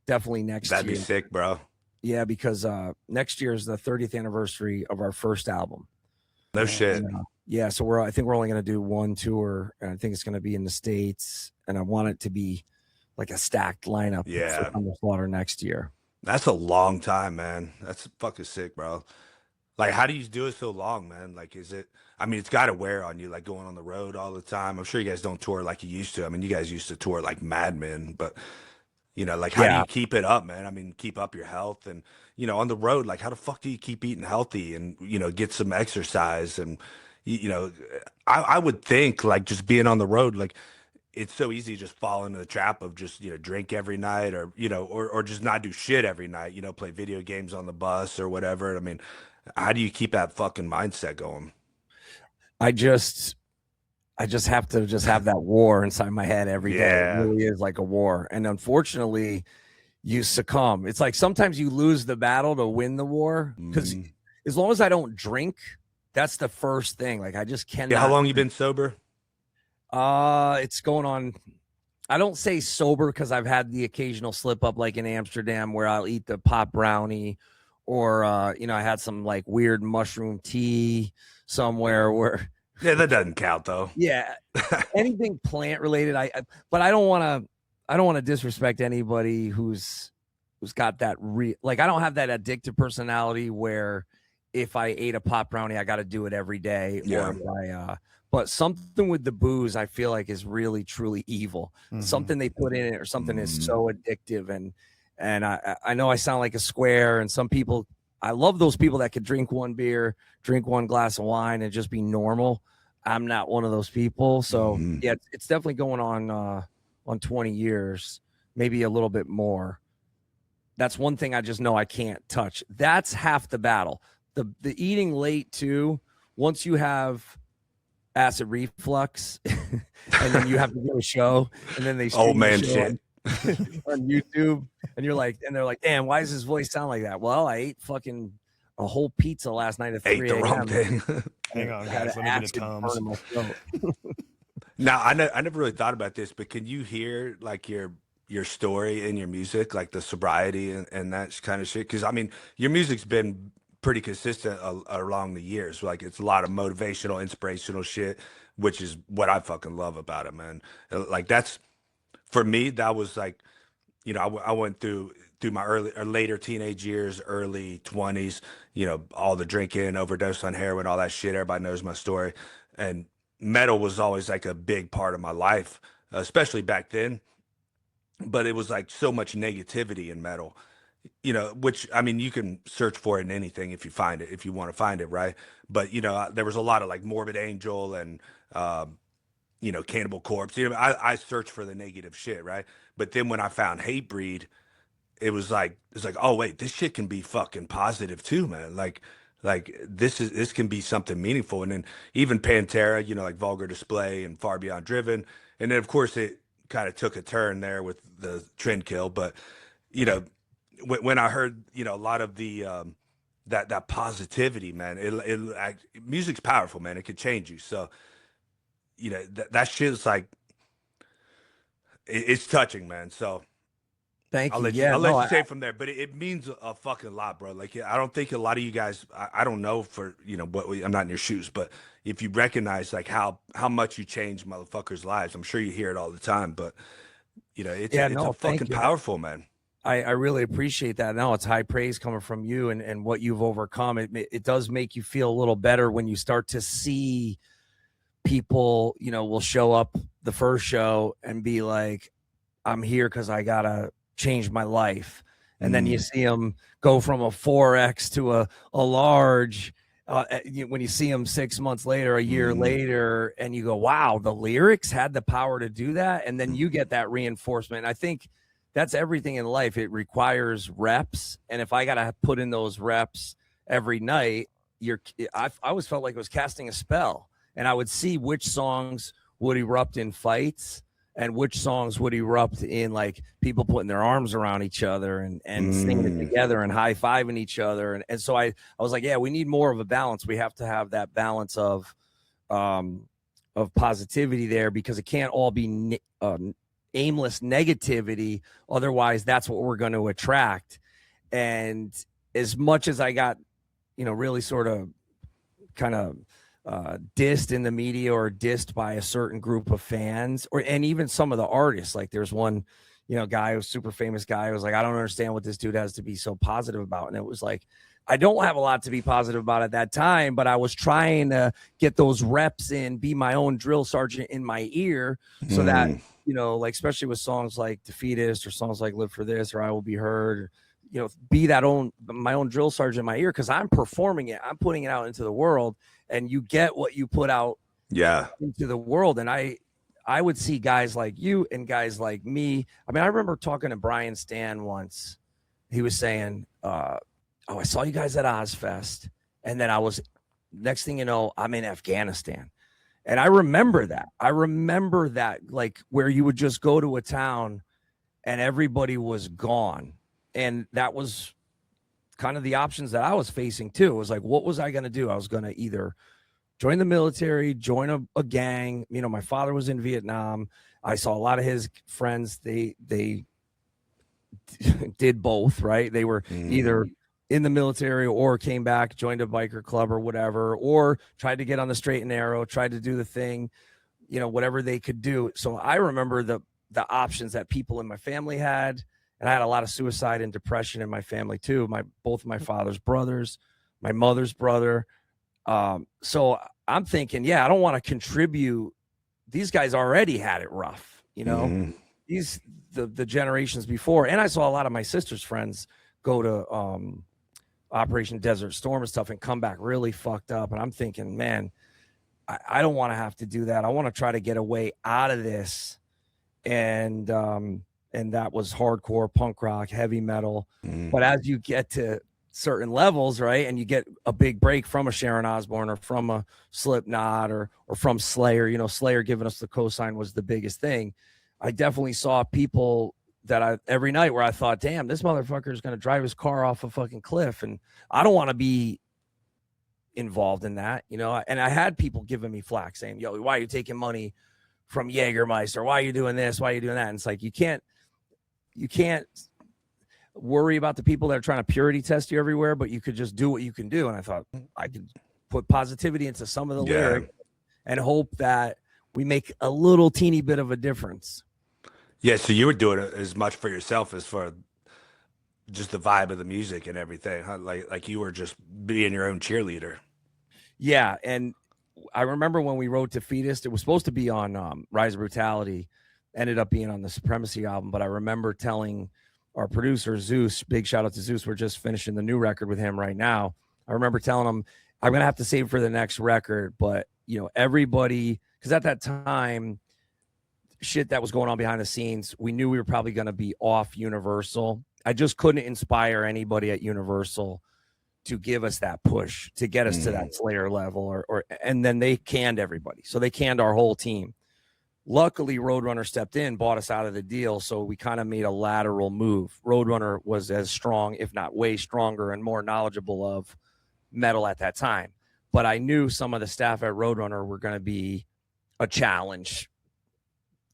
definitely next year. That'd be sick, bro. Yeah, because next year is the 30th anniversary of our first album. No shit. Yeah, so I think we're only going to do one tour, and I think it's going to be in the States, and I want it to be like a stacked lineup for Summer Slaughter next year. That's a long time, man. That's fucking sick, bro. Like, how do you do it so long, man? Like, is it, I mean, it's got to wear on you, like going on the road all the time. I'm sure you guys don't tour like you used to. I mean, you guys used to tour like madmen, but, you know, like, how do you keep it up, man? I mean, keep up your health and, you know, on the road, like, how the fuck do you keep eating healthy and, you know, get some exercise? And, you know, I would think, like, just being on the road, like, it's so easy to just fall into the trap of just, you know, drink every night or, you know, or just not do shit every night, you know, play video games on the bus or whatever. I mean, how do you keep that fucking mindset going? I just have to have that war inside my head every day. It really is like a war. And unfortunately, you succumb. It's like sometimes you lose the battle to win the war. Because as long as I don't drink, that's the first thing. Like I just cannot. Yeah, how long you been sober? It's going on. I don't say sober because I've had the occasional slip up, like in Amsterdam, where I'll eat the pop brownie, or you know, I had some like weird mushroom tea somewhere where. Yeah, that doesn't count though. Yeah, anything plant related. But I don't want to disrespect anybody who's got that like I don't have that addictive personality where if I ate a pop brownie, I got to do it every day. Yeah. Or but something with the booze, I feel like is really truly evil. Something they put in it or something is so addictive. And I know I sound like a square, and some people, I love those people that could drink one beer, drink one glass of wine, and just be normal. I'm not one of those people. So yeah, it's definitely going on 20 years, maybe a little bit more. That's one thing I just know I can't touch. That's half the battle. The eating late too. Once you have acid reflux, and then you have to do a show, and then they old man shit on YouTube, and you're like, and they're like, damn, why does his voice sound like that? Well, I ate fucking a whole pizza last night at 3 a.m. Ate the wrong thing. Hang on, guys. Let me get a Tums. Now, I never really thought about this, but can you hear like your story in your music, like the sobriety and that kind of shit? Because I mean, your music's been pretty consistent along the years. Like it's a lot of motivational, inspirational shit, which is what I fucking love about it, man. Like that's for me. That was like, you know, I went through my early or later teenage years, early 20s, you know, all the drinking, overdose on heroin, all that shit. Everybody knows my story. And metal was always like a big part of my life, especially back then. But it was like so much negativity in metal, you know, which, I mean, you can search for it in anything if you find it, if you want to find it, right? But, you know, there was a lot of like Morbid Angel and, you know, Cannibal Corpse. You know, I searched for the negative shit, right? But then when I found Hatebreed, it was like, oh wait, this shit can be fucking positive too, man. Like this can be something meaningful. And then even Pantera, you know, like Vulgar Display and Far Beyond Driven. And then of course it kind of took a turn there with the Trend Kill. But, you know, when I heard, you know, a lot of the, that positivity, man, music's powerful, man. It could change you. So, you know, that shit is like, it's touching, man. So, Thank I'll you. let you. Yeah, I'll no, let you say from there, but it means a fucking lot, bro. Like, I don't think a lot of you guys. I don't know for I'm not in your shoes, but if you recognize like how much you change motherfuckers' lives, I'm sure you hear it all the time. But yeah, it's a no, thank fucking you. powerful, man. I really appreciate that. No, it's high praise coming from you and what you've overcome. It does make you feel a little better when you start to see people, will show up the first show and be like, I'm here because I gotta change my life. And then you see them go from a 4X to a large. When you see them 6 months later, a year later, and you go, wow, the lyrics had the power to do that. And then you get that reinforcement. I think that's everything in life. It requires reps. And if I got to put in those reps every night, I always felt like it was casting a spell. And I would see which songs would erupt in fights and which songs would erupt in like people putting their arms around each other and singing it together and high-fiving each other. And so I was like, yeah, we need more of a balance. We have to have that balance of positivity there, because it can't all be aimless negativity. Otherwise, that's what we're going to attract. And as much as I got, really sort of kind of dissed in the media or dissed by a certain group of fans, and even some of the artists, like there's one, guy who's super famous guy who was like, I don't understand what this dude has to be so positive about. And it was like, I don't have a lot to be positive about at that time, but I was trying to get those reps in, be my own drill sergeant in my ear, so that, like, especially with songs like Defeatist or songs like Live for This or I Will Be Heard, be my own drill sergeant in my ear, because I'm performing it, I'm putting it out into the world, and you get what you put out into the world. And I would see guys like you and guys like me. I mean, I remember talking to Brian Stan once. He was saying, I saw you guys at Ozfest, and then next thing you know, I'm in Afghanistan. And I remember that, like, where you would just go to a town and everybody was gone. And that was kind of the options that I was facing too. It was like, what was I going to do? I was going to either join the military, join a gang. My father was in Vietnam. I saw a lot of his friends. They did both, right? They were either in the military or came back, joined a biker club or whatever, or tried to get on the straight and narrow, tried to do the thing, whatever they could do. So I remember the options that people in my family had. And I had a lot of suicide and depression in my family too. Both of my father's brothers, my mother's brother. So I'm thinking, I don't want to contribute. These guys already had it rough, these the generations before. And I saw a lot of my sister's friends go to Operation Desert Storm and stuff and come back really fucked up. And I'm thinking, man, I don't want to have to do that. I want to try to get a way out of this. And that was hardcore, punk rock, heavy metal. But as you get to certain levels, right, and you get a big break from a Sharon Osbourne or from a Slipknot or from Slayer, Slayer giving us the cosign was the biggest thing. I definitely saw people that every night where I thought, damn, this motherfucker is going to drive his car off a fucking cliff. And I don't want to be involved in that, And I had people giving me flack saying, yo, why are you taking money from Jägermeister? Why are you doing this? Why are you doing that? And it's like, you can't worry about the people that are trying to purity test you everywhere, but you could just do what you can do. And I thought I could put positivity into some of the lyrics and hope that we make a little teeny bit of a difference. Yeah. So you were doing it as much for yourself as for just the vibe of the music and everything, huh? Like you were just being your own cheerleader. Yeah. And I remember when we wrote Defeatist, it was supposed to be on Rise of Brutality, ended up being on the Supremacy album. But I remember telling our producer, Zeus, big shout out to Zeus, we're just finishing the new record with him right now. I remember telling him, I'm going to have to save for the next record. But, everybody, because at that time, shit that was going on behind the scenes, we knew we were probably going to be off Universal. I just couldn't inspire anybody at Universal to give us that push, to get us to that Slayer level, and then they canned everybody. So they canned our whole team. Luckily, Roadrunner stepped in, bought us out of the deal, so we kind of made a lateral move. Roadrunner was as strong, if not way stronger, and more knowledgeable of metal at that time. But I knew some of the staff at Roadrunner were going to be a challenge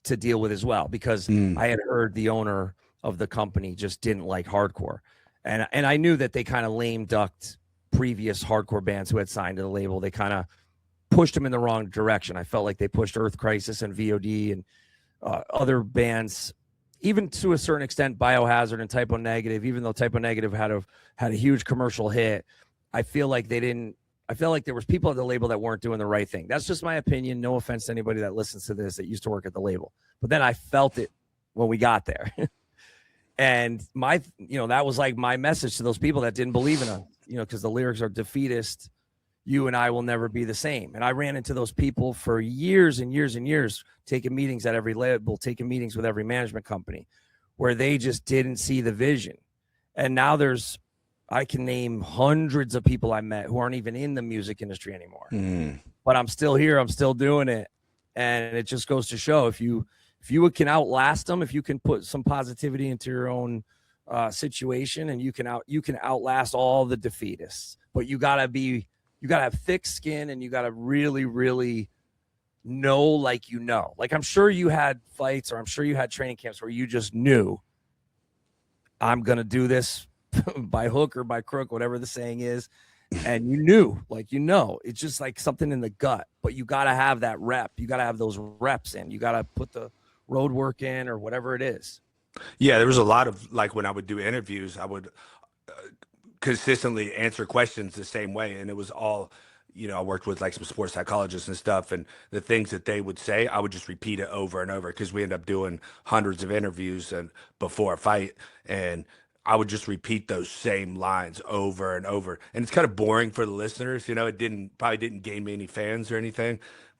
to deal with as well, because I had heard the owner of the company just didn't like hardcore. And I knew that they kind of lame ducked previous hardcore bands who had signed to the label. They kind of pushed them in the wrong direction. I felt like they pushed Earth Crisis and VOD and other bands, even to a certain extent, Biohazard and Typo Negative, even though Typo Negative had a huge commercial hit. I feel like there was people at the label that weren't doing the right thing. That's just my opinion. No offense to anybody that listens to this that used to work at the label. But then I felt it when we got there. And that was like my message to those people that didn't believe in us, because the lyrics are defeatist. You and I will never be the same. And I ran into those people for years and years and years, taking meetings at every label, taking meetings with every management company where they just didn't see the vision. And now I can name hundreds of people I met who aren't even in the music industry anymore, but I'm still here. I'm still doing it. And it just goes to show if you can outlast them, if you can put some positivity into your own situation, and you can outlast all the defeatists, but you gotta have thick skin, and you gotta really, really know, like, I'm sure you had fights, or I'm sure you had training camps where you just knew, I'm going to do this by hook or by crook, whatever the saying is. And you knew, it's just like something in the gut, but you got to have that rep. You got to have those reps in. You got to put the road work in, or whatever it is. Yeah, there was a lot of, like, when I would do interviews, I would consistently answer questions the same way. And it was all, I worked with like some sports psychologists and stuff, and the things that they would say, I would just repeat it over and over, because we end up doing hundreds of interviews and before a fight. And I would just repeat those same lines over and over. And it's kind of boring for the listeners. It probably didn't gain me any fans or anything,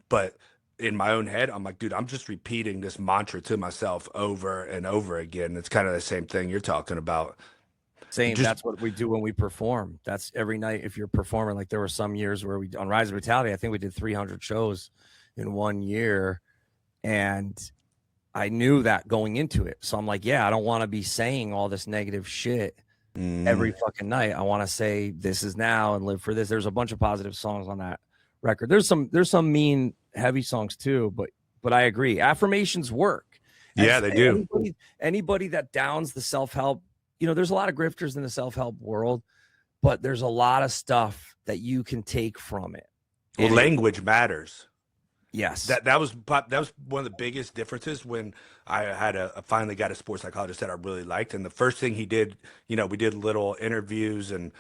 but in my own head, I'm like, dude, I'm just repeating this mantra to myself over and over again. It's kind of the same thing you're talking about. That's what we do when we perform. That's every night. If you're performing, like there were some years where on Rise of Brutality, I think we did 300 shows in 1 year. And I knew that going into it. So I'm like, yeah, I don't want to be saying all this negative shit every fucking night. I want to say this is now and live for this. There's a bunch of positive songs on that record. There's some mean, heavy songs too, but I agree. Affirmations work. Yeah, they do. Anybody that downs the self-help, there's a lot of grifters in the self-help world, but there's a lot of stuff that you can take from it. Well, language matters. Yes. That was one of the biggest differences when I finally got a sports psychologist that I really liked. And the first thing he did, we did little interviews, and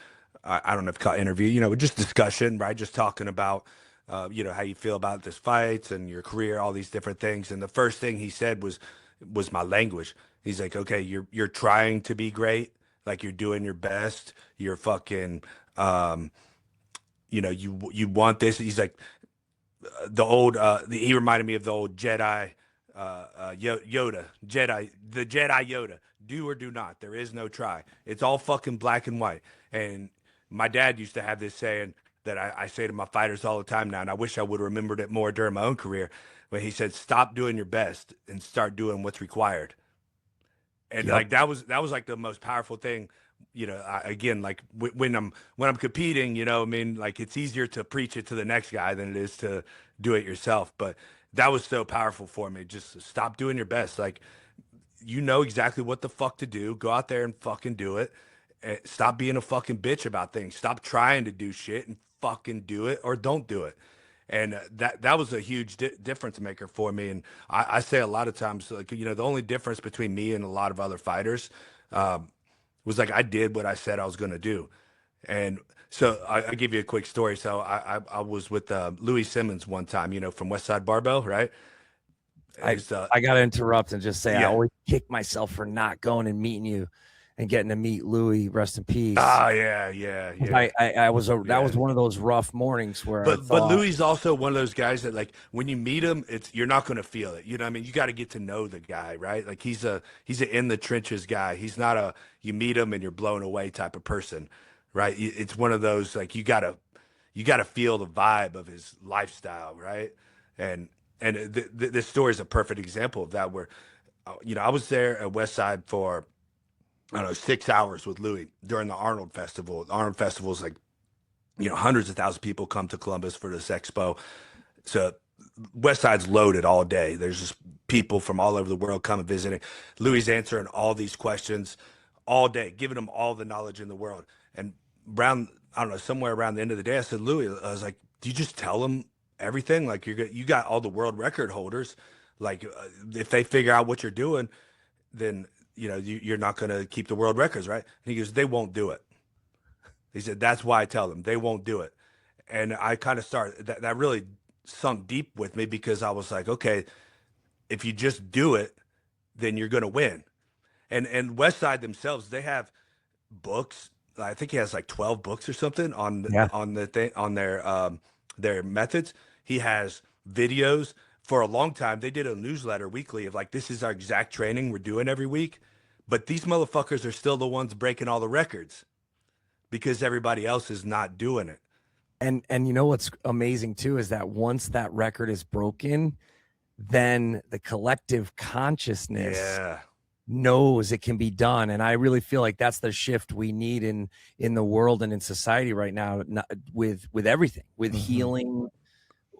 I don't know if it's called interview, just discussion, right? Just talking about, how you feel about this fights and your career, all these different things. And the first thing he said was my language. He's like, okay, you're trying to be great. Like, you're doing your best. You're fucking, you want this. He's like, he reminded me of the old Jedi, Yoda, the Jedi Yoda. Do or do not. There is no try. It's all fucking black and white. And my dad used to have this saying that I say to my fighters all the time now, and I wish I would have remembered it more during my own career, when he said, stop doing your best and start doing what's required. And like, that was like the most powerful thing. Again, like when I'm competing, like, it's easier to preach it to the next guy than it is to do it yourself. But that was so powerful for me. Just stop doing your best. Like, exactly what the fuck to do. Go out there and fucking do it. Stop being a fucking bitch about things. Stop trying to do shit and fucking do it, or don't do it. And that was a huge difference maker for me. And I say a lot of times, like, the only difference between me and a lot of other fighters was, like, I did what I said I was going to do. And so I give you a quick story. So I was with Louis Simmons one time, from Westside Barbell, right? I got to interrupt and just say, I always kick myself for not going and meeting you and getting to meet Louis, rest in peace. Oh yeah. That was one of those rough mornings where. But Louis is also one of those guys that, like, when you meet him, you're not going to feel it. You know what I mean? You got to get to know the guy, right? Like, he's an in the trenches guy. He's not you meet him and you're blown away type of person, right? It's one of those, like, you got to feel the vibe of his lifestyle, right? And this story is a perfect example of that, where, I was there at Westside for, I don't know, 6 hours with Louis during the Arnold Festival. The Arnold Festival is like, hundreds of thousands of people come to Columbus for this expo. So West Side's loaded all day. There's just people from all over the world coming visiting. Louis answering all these questions all day, giving them all the knowledge in the world. And around, I don't know, somewhere around the end of the day, I said, Louis, I was like, do you just tell them everything? Like you got all the world record holders. Like if they figure out what you're doing, then you're not going to keep the world records, right? And he goes, they won't do it. He said, that's why I tell them they won't do it. And I kind of started that really sunk deep with me, because I was like, okay, if you just do it, then you're going to win. And West Side themselves, they have books. I think he has like 12 books or something on the thing, on their methods. He has videos. For a long time, they did a newsletter weekly of like, this is our exact training we're doing every week. But these motherfuckers are still the ones breaking all the records because everybody else is not doing it. And you know what's amazing too is that once that record is broken, then the collective consciousness knows it can be done. And I really feel like that's the shift we need in the world and in society right now, with everything, with healing,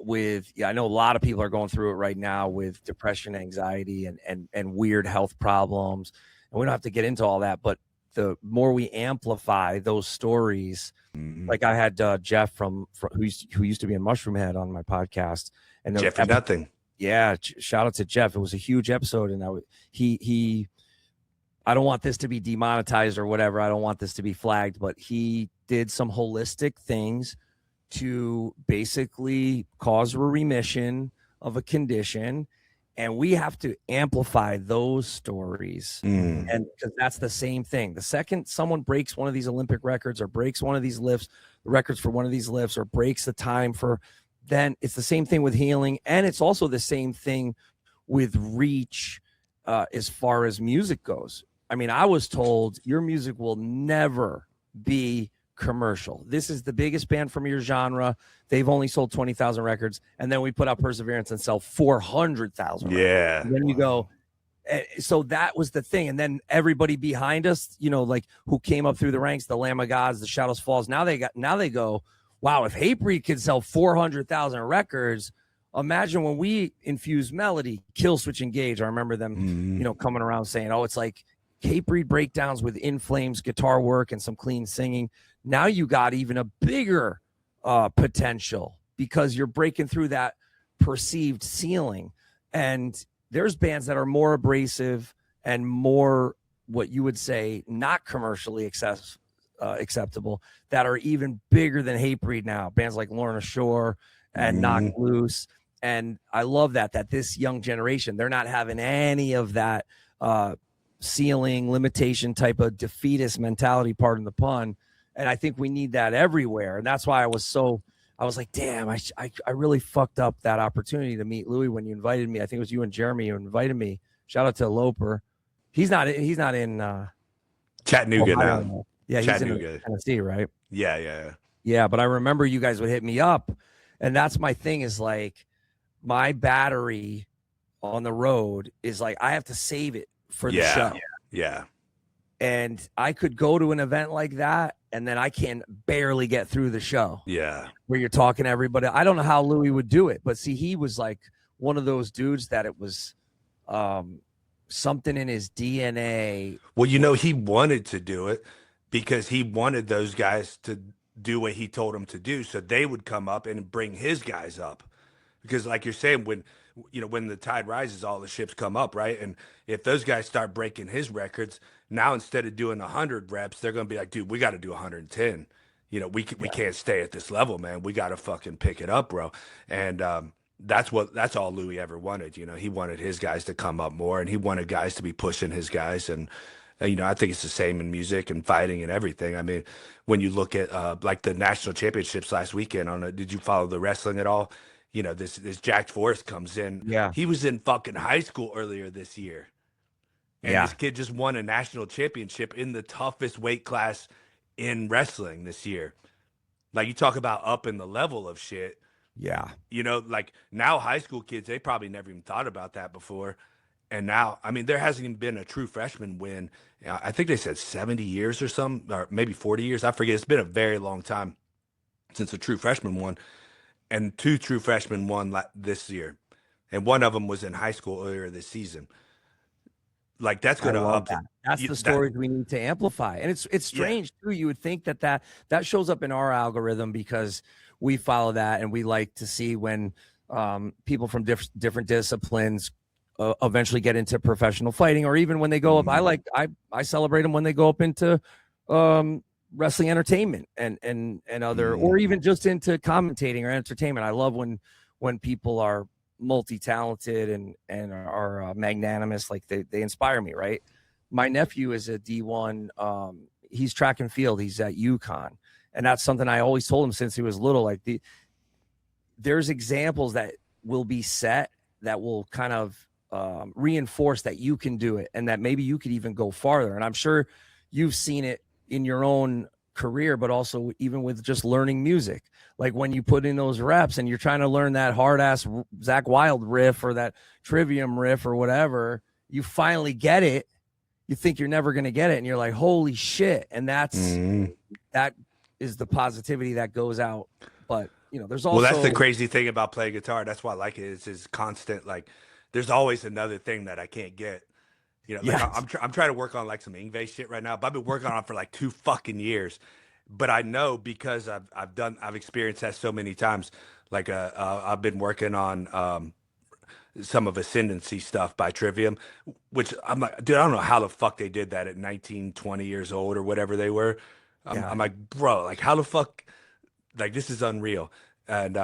I know a lot of people are going through it right now with depression, anxiety, and weird health problems. And we don't have to get into all that, but the more we amplify those stories, like I had Jeff from who used to be in Mushroom Head on my podcast, and Jeff and nothing. Yeah, shout out to Jeff. It was a huge episode, and I don't want this to be demonetized or whatever. I don't want this to be flagged, but he did some holistic things to basically cause a remission of a condition. And we have to amplify those stories. And because that's the same thing. The second someone breaks one of these Olympic records or breaks one of these lifts, the records for one of these lifts, or breaks the time for, then it's the same thing with healing. And it's also the same thing with reach as far as music goes. I mean, I was told your music will never be commercial. This is the biggest band from your genre. They've only sold 20,000 records, and then we put out Perseverance and sell 400,000. Yeah. And then you go, so that was the thing. And then everybody behind us, like who came up through the ranks, the Lamb of Gods, the Shadows Falls. Now they go, wow, if Hatebreed could sell 400,000 records, imagine when we infuse melody, Killswitch Engage. I remember them, coming around saying, oh, it's like Hatebreed breakdowns with In Flames guitar work and some clean singing. Now you got even a bigger potential because you're breaking through that perceived ceiling. And there's bands that are more abrasive and more what you would say not commercially acceptable that are even bigger than Hatebreed now. Bands like Lorna Shore and Knock Loose. And I love that this young generation, they're not having any of that ceiling limitation type of defeatist mentality, pardon the pun. And I think we need that everywhere. And that's why I was like, damn, I really fucked up that opportunity to meet Louis when you invited me. I think it was you and Jeremy who invited me. Shout out to Loper. He's not in Chattanooga Ohio. now. Yeah, Chattanooga. He's in Tennessee, right? Yeah. But I remember you guys would hit me up. And that's my thing, is like my battery on the road is like, I have to save it for the show. Yeah. And I could go to an event like that, and then I can barely get through the show. Yeah. Where you're talking to everybody. I don't know how Louis would do it, but see, he was like one of those dudes that it was something in his DNA. Well, he wanted to do it because he wanted those guys to do what he told them to do. So they would come up and bring his guys up. Because like you're saying, when the tide rises, all the ships come up, right? And if those guys start breaking his records, now instead of doing 100 reps, they're going to be like, dude, we got to do 110. We can't stay at this level, man. We got to fucking pick it up, bro. And that's all Louis ever wanted. He wanted his guys to come up more, and he wanted guys to be pushing his guys. And I think it's the same in music and fighting and everything. I mean, when you look at like the national championships last weekend, did you follow the wrestling at all? This Jack Forrest comes in. Yeah. He was in fucking high school earlier this year. And this kid just won a national championship in the toughest weight class in wrestling this year. Like, you talk about up in the level of shit. Yeah. Like now high school kids, they probably never even thought about that before. And now, I mean, there hasn't even been a true freshman win. I think they said 70 years or something, or maybe 40 years. I forget. It's been a very long time since a true freshman won. and 2 true freshmen won this year, and one of them was in high school earlier this season. Like that's I gonna love up that. That's the stories we need to amplify. And it's strange too. You would think that shows up in our algorithm because we follow that and we like to see when people from different disciplines eventually get into professional fighting, or even when they go up. I celebrate them when they go up into wrestling entertainment and other, or even just into commentating or entertainment. I love when people are multi-talented and are magnanimous. Like they inspire me, right? My nephew is a D1. He's track and field. He's at UConn. And that's something I always told him since he was little. Like there's examples that will be set that will kind of reinforce that you can do it and that maybe you could even go farther. And I'm sure you've seen it in your own career, but also even with just learning music. Like when you put in those reps and you're trying to learn that hard ass Zach Wilde riff or that Trivium riff or whatever, you finally get it. You think you're never going to get it. And you're like, holy shit. And that is the positivity that goes out. But there's also, well, that's the crazy thing about playing guitar. That's why I like it. It's constant. Like there's always another thing that I can't get. I'm trying to work on like some Ingve shit right now, but I've been working on it for like 2 fucking years. But I know because I've experienced that so many times. Like I've been working on some of Ascendancy stuff by Trivium, which I'm like, dude, I don't know how the fuck they did that at 19, 20 years old or whatever they were. I'm like, bro, like how the fuck, like this is unreal. And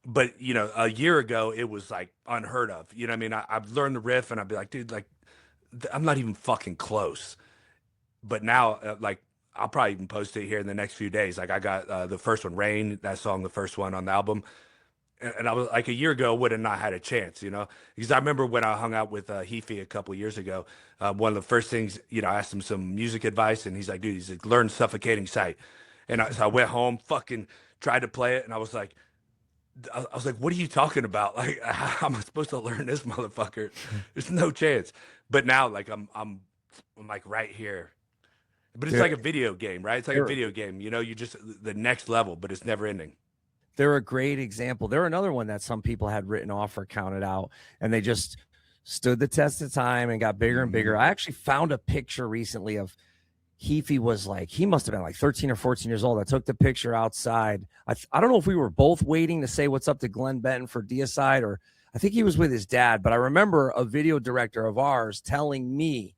but a year ago it was like unheard of. You know what I mean? I've learned the riff and I'd be like, dude, like I'm not even fucking close. But now, like, I'll probably even post it here in the next few days. Like, I got the first one, Rain, that song, the first one on the album. And I was like, a year ago, would have not had a chance, because I remember when I hung out with Heafy a couple years ago, one of the first things, I asked him some music advice, and he's like, dude, he's like, learn Suffocating Sight. And so I went home, fucking tried to play it, and I was like, what are you talking about? Like, how am I supposed to learn this motherfucker? There's no chance. But now, like, I'm like right here. But it's like a video game, right? It's like a video game. You just the next level, but it's never ending. They're a great example. They're another one that some people had written off or counted out, and they just stood the test of time and got bigger and bigger. I actually found a picture recently of Heafy was like, he must have been like 13 or 14 years old. I took the picture outside. I don't know if we were both waiting to say what's up to Glenn Benton for Deicide, or I think he was with his dad, but I remember a video director of ours telling me,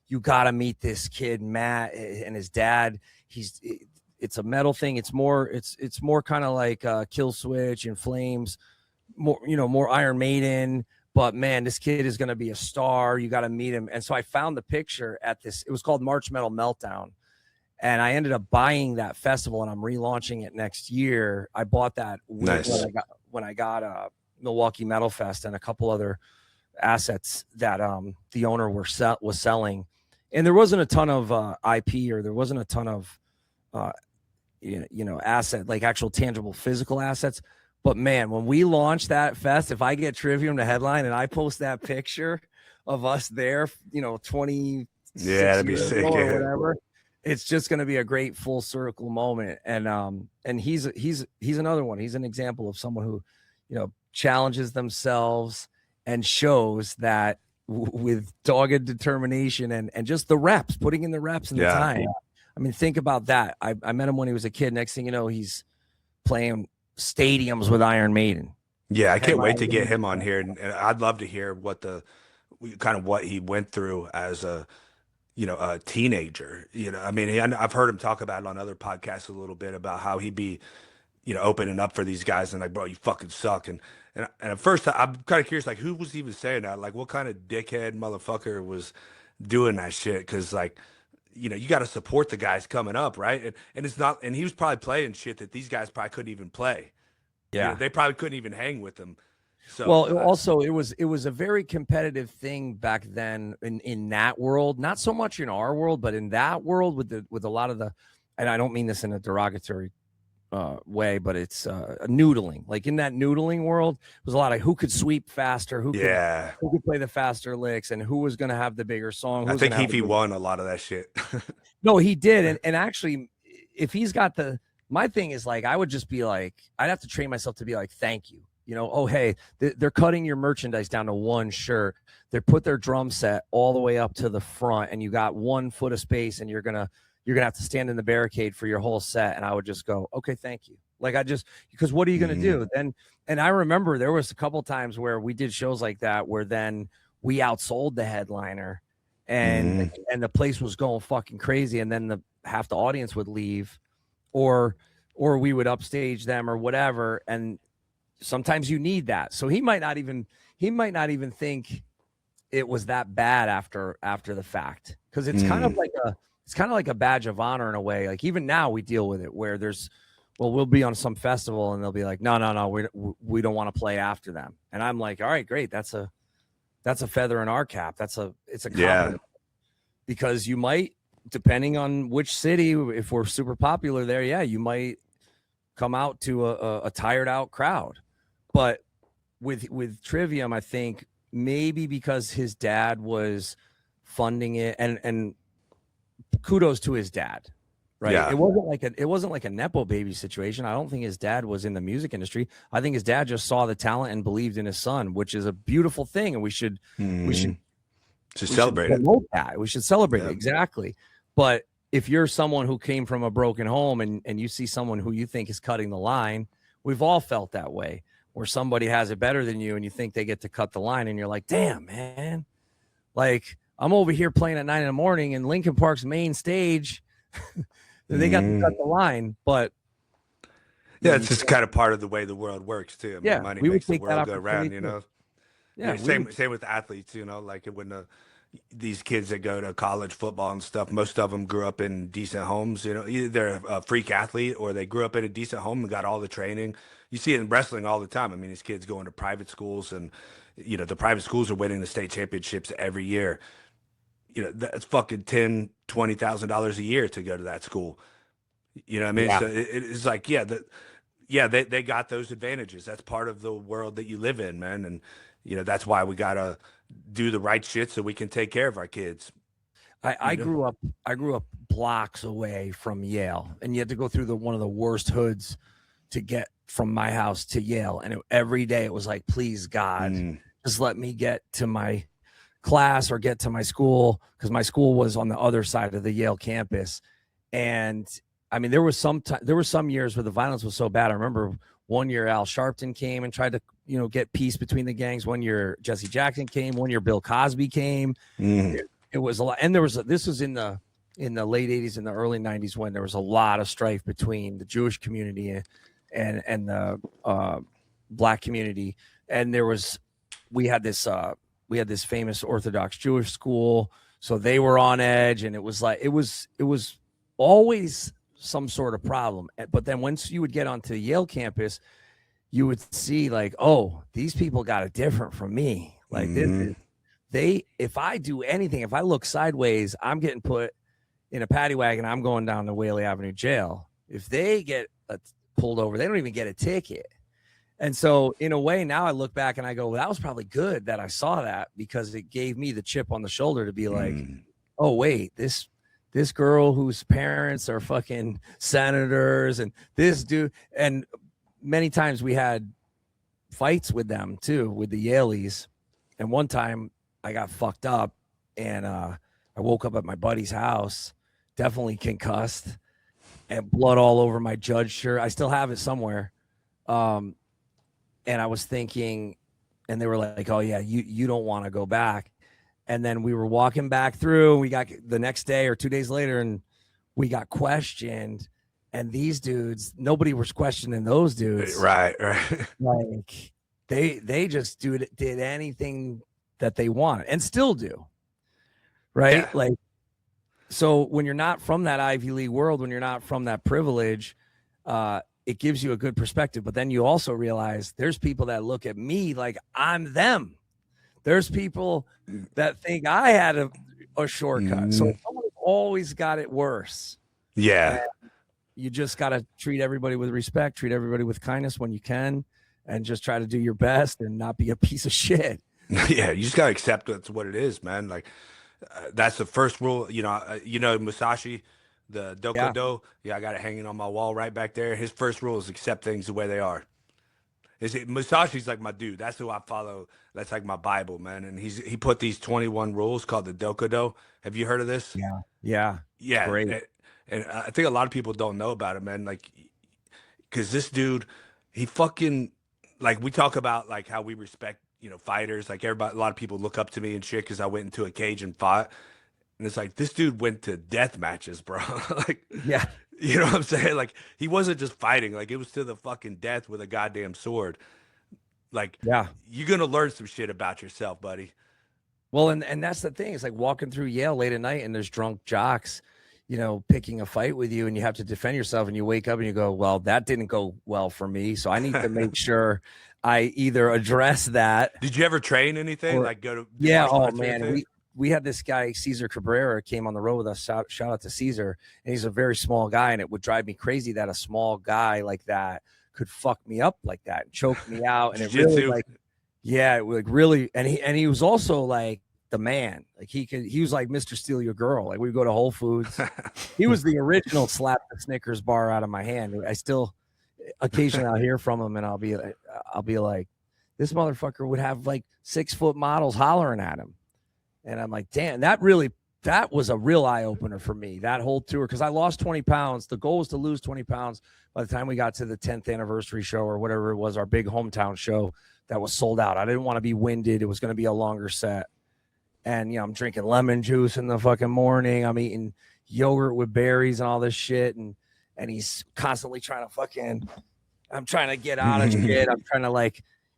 you got to meet this kid, Matt, and his dad. It's a metal thing. It's more kind of like Kill Switch and Flames, more Iron Maiden. But man, this kid is going to be a star. You got to meet him. And so I found the picture at this. It was called March Metal Meltdown, and I ended up buying that festival. And I'm relaunching it next year. I bought that when I got Milwaukee Metal Fest and a couple other assets that the owner was selling. And there wasn't a ton of IP, or there wasn't a ton of asset, like actual tangible physical assets. But man, when we launch that fest, if I get Trivium to headline and I post that picture of us there, 20 that'd be sick, or whatever, it's just going to be a great full circle moment. And he's another one. He's an example of someone who, challenges themselves and shows that with dogged determination and just the reps, putting in the reps and the time. I mean, think about that. I met him when he was a kid. Next thing you know, he's playing stadiums with Iron Maiden. Yeah, I can't wait to get him on here, and I'd love to hear what he went through as a teenager. I mean, I've heard him talk about it on other podcasts a little bit about how he'd be, opening up for these guys and like, bro, you fucking suck. And at first I'm kind of curious, like, who was even saying that? Like, what kind of dickhead motherfucker was doing that shit? Because like, you got to support the guys coming up, right? And it's not, and he was probably playing shit that these guys probably couldn't even play. Yeah, they probably couldn't even hang with them. So, well, also it was a very competitive thing back then in that world, not so much in our world, but in that world with a lot of the, and I don't mean this in a derogatory way, but it's noodling. Like in that noodling world, it was a lot of who could sweep faster, who could play the faster licks, and who was going to have the bigger song. I think Heafy won a lot of that shit. No, he did, and actually, if he's got the my thing is like, I would just be like, I'd have to train myself to be like, thank you. You know, oh, hey, they're cutting your merchandise down to one shirt. They put their drum set all the way up to the front, and you got 1 foot of space, and you're gonna have to stand in the barricade for your whole set. And I would just go, okay, thank you. Like, because what are you gonna do then? And I remember there was a couple times where we did shows like that where then we outsold the headliner, and the place was going fucking crazy, and then half the audience would leave, or we would upstage them or whatever, and sometimes you need that. So he might not even think it was that bad after the fact, because it's kind of like a badge of honor in a way. Like even now we deal with it where we'll be on some festival and they'll be like, no, we don't want to play after them, and I'm like, all right, great, that's a feather in our cap. It's a compliment, because you might, depending on which city, if we're super popular there, you might come out to a tired out crowd. But with Trivium, I think maybe because his dad was funding it, and kudos to his dad, right? Yeah. It wasn't like a nepo baby situation. I don't think his dad was in the music industry. I think his dad just saw the talent and believed in his son, which is a beautiful thing, and we should celebrate it. That. We should celebrate it, exactly. But if you're someone who came from a broken home and you see someone who you think is cutting the line, we've all felt that way, where somebody has it better than you and you think they get to cut the line, and you're like, damn, man, like I'm over here playing at 9 a.m. in Lincoln Park's main stage. They got to cut the line. But it's just kind of part of the way the world works too. I mean, money makes the world go round, you know? Same with athletes, you know, like when these kids that go to college football and stuff, most of them grew up in decent homes, you know, either they're a freak athlete or they grew up in a decent home and got all the training. You see it in wrestling all the time. I mean, these kids going to private schools, and, you know, the private schools are winning the state championships every year. You know, that's fucking $10,000-$20,000 a year to go to that school. You know what I mean? So it's like, they got those advantages. That's part of the world that you live in, man. And, you know, that's why we got to do the right shit so we can take care of our kids. I grew up blocks away from Yale, and you had to go through one of the worst hoods to get from my house to Yale. And every day it was like, please God, just let me get to my class or get to my school, because my school was on the other side of the Yale campus. And I mean, there were some years where the violence was so bad. I remember one year Al Sharpton came and tried to, you know, get peace between the gangs. One year Jesse Jackson came. One year Bill Cosby came. It was a lot, and this was in the late 80s and the early 90s, when there was a lot of strife between the Jewish community and the Black community. And we had this famous Orthodox Jewish school, so they were on edge, and it was always some sort of problem. But then once you would get onto the Yale campus, you would see like, oh, these people got it different from me. Like if I do anything, if I look sideways, I'm getting put in a paddy wagon. I'm going down to Whaley Avenue jail. If they get pulled over, they don't even get a ticket. And so in a way, now I look back and I go, well, that was probably good that I saw that, because it gave me the chip on the shoulder to be like, oh, wait, this girl whose parents are fucking senators, and this dude. And many times we had fights with them too, with the Yaleys. And one time I got fucked up, and I woke up at my buddy's house, definitely concussed, and blood all over my judge shirt. I still have it somewhere. And I was thinking, and they were like, oh yeah, you don't want to go back. And then we were walking back through, we got the next day or 2 days later, and we got questioned. And these dudes, nobody was questioning those dudes. Right. Like they just did anything that they wanted, and still do. Right. Yeah. Like, so when you're not from that Ivy League world, when you're not from that privilege, it gives you a good perspective. But then you also realize there's people that look at me like I'm them. There's people that think I had a shortcut. So someone always got it worse. Yeah. And you just got to treat everybody with respect, treat everybody with kindness when you can, and just try to do your best and not be a piece of shit. Yeah. You just got to accept that's what it is, man. Like, that's the first rule. You know, Musashi, the Dokudo. Yeah, I got it hanging on my wall right back there. His first rule is accept things the way they are. Musashi's like my dude. That's who I follow. That's like my Bible, man. And he put these 21 rules called the Dokudo. Have you heard of this? Yeah. Yeah. Great. And I think a lot of people don't know about it, man. Like, because this dude, he fucking, like, we talk about like how we respect, fighters. Like everybody, a lot of people look up to me and shit because I went into a cage and fought. And it's like, this dude went to death matches, bro. Like, Yeah. you know what I'm saying? Like, he wasn't just fighting. Like, it was to the fucking death with a goddamn sword. Like, Yeah. you're going to learn some shit about yourself, buddy. Well, and that's the thing. It's like walking through Yale late at night and there's drunk jocks, picking a fight with you and you have to defend yourself and you wake up and you go, well, that didn't go well for me. So I need to make sure I either address that. Did you ever train anything? Like go to Yeah. martial Oh arts or man. anything? We had this guy, Cesar Cabrera, came on the road with us. Shout out to Cesar. And he's a very small guy. And it would drive me crazy that a small guy like that could fuck me up like that and choke me out. And it really like, yeah, it would really. And he was also like the man. Like he was like Mr. Steal Your Girl. Like we'd go to Whole Foods. He was the original slap the Snickers bar out of my hand. I still occasionally I'll hear from him and I'll be like, this motherfucker would have like 6-foot models hollering at him. And I'm like, damn, that was a real eye opener for me, that whole tour. Cause I lost 20 pounds. The goal was to lose 20 pounds by the time we got to the 10th anniversary show or whatever it was, our big hometown show that was sold out. I didn't want to be winded. It was going to be a longer set. And, I'm drinking lemon juice in the fucking morning. I'm eating yogurt with berries and all this shit. And he's constantly trying to I'm trying to get out of shit.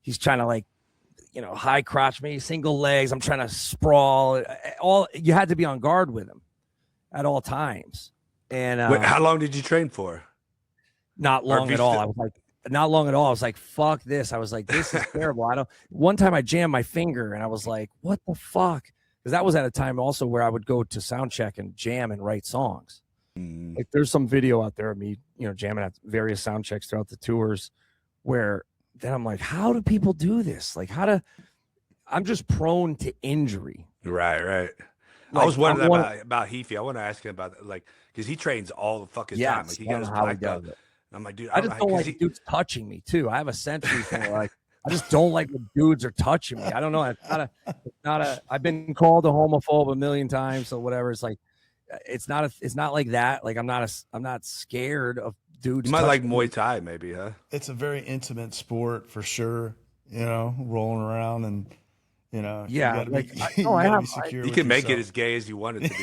He's trying to high crotch me, single legs. I'm trying to sprawl. You had to be on guard with him at all times. And Wait, how long did you train for? Not long at all. I was like, not long at all. I was like, fuck this. I was like, this is terrible. One time I jammed my finger and I was like, what the fuck? Because that was at a time also where I would go to sound check and jam and write songs. Like there's some video out there of me, jamming at various sound checks throughout the tours where then I'm like, how do people do this? Like I'm just prone to injury. Right. Like, I was wondering about Heafy. I want to ask him about that, like, because he trains all the fucking time. Like he got his black belt. I'm like, dude, I just don't like dudes touching me too. I have a century thing like I just don't like when dudes are touching me. I don't know. It's not a I've been called a homophobe a million times, so whatever. It's like it's not like that. Like I'm not scared of dudes. You might like Muay Thai, maybe, huh? It's a very intimate sport for sure. Rolling around and yeah. You can make it as gay as you want it to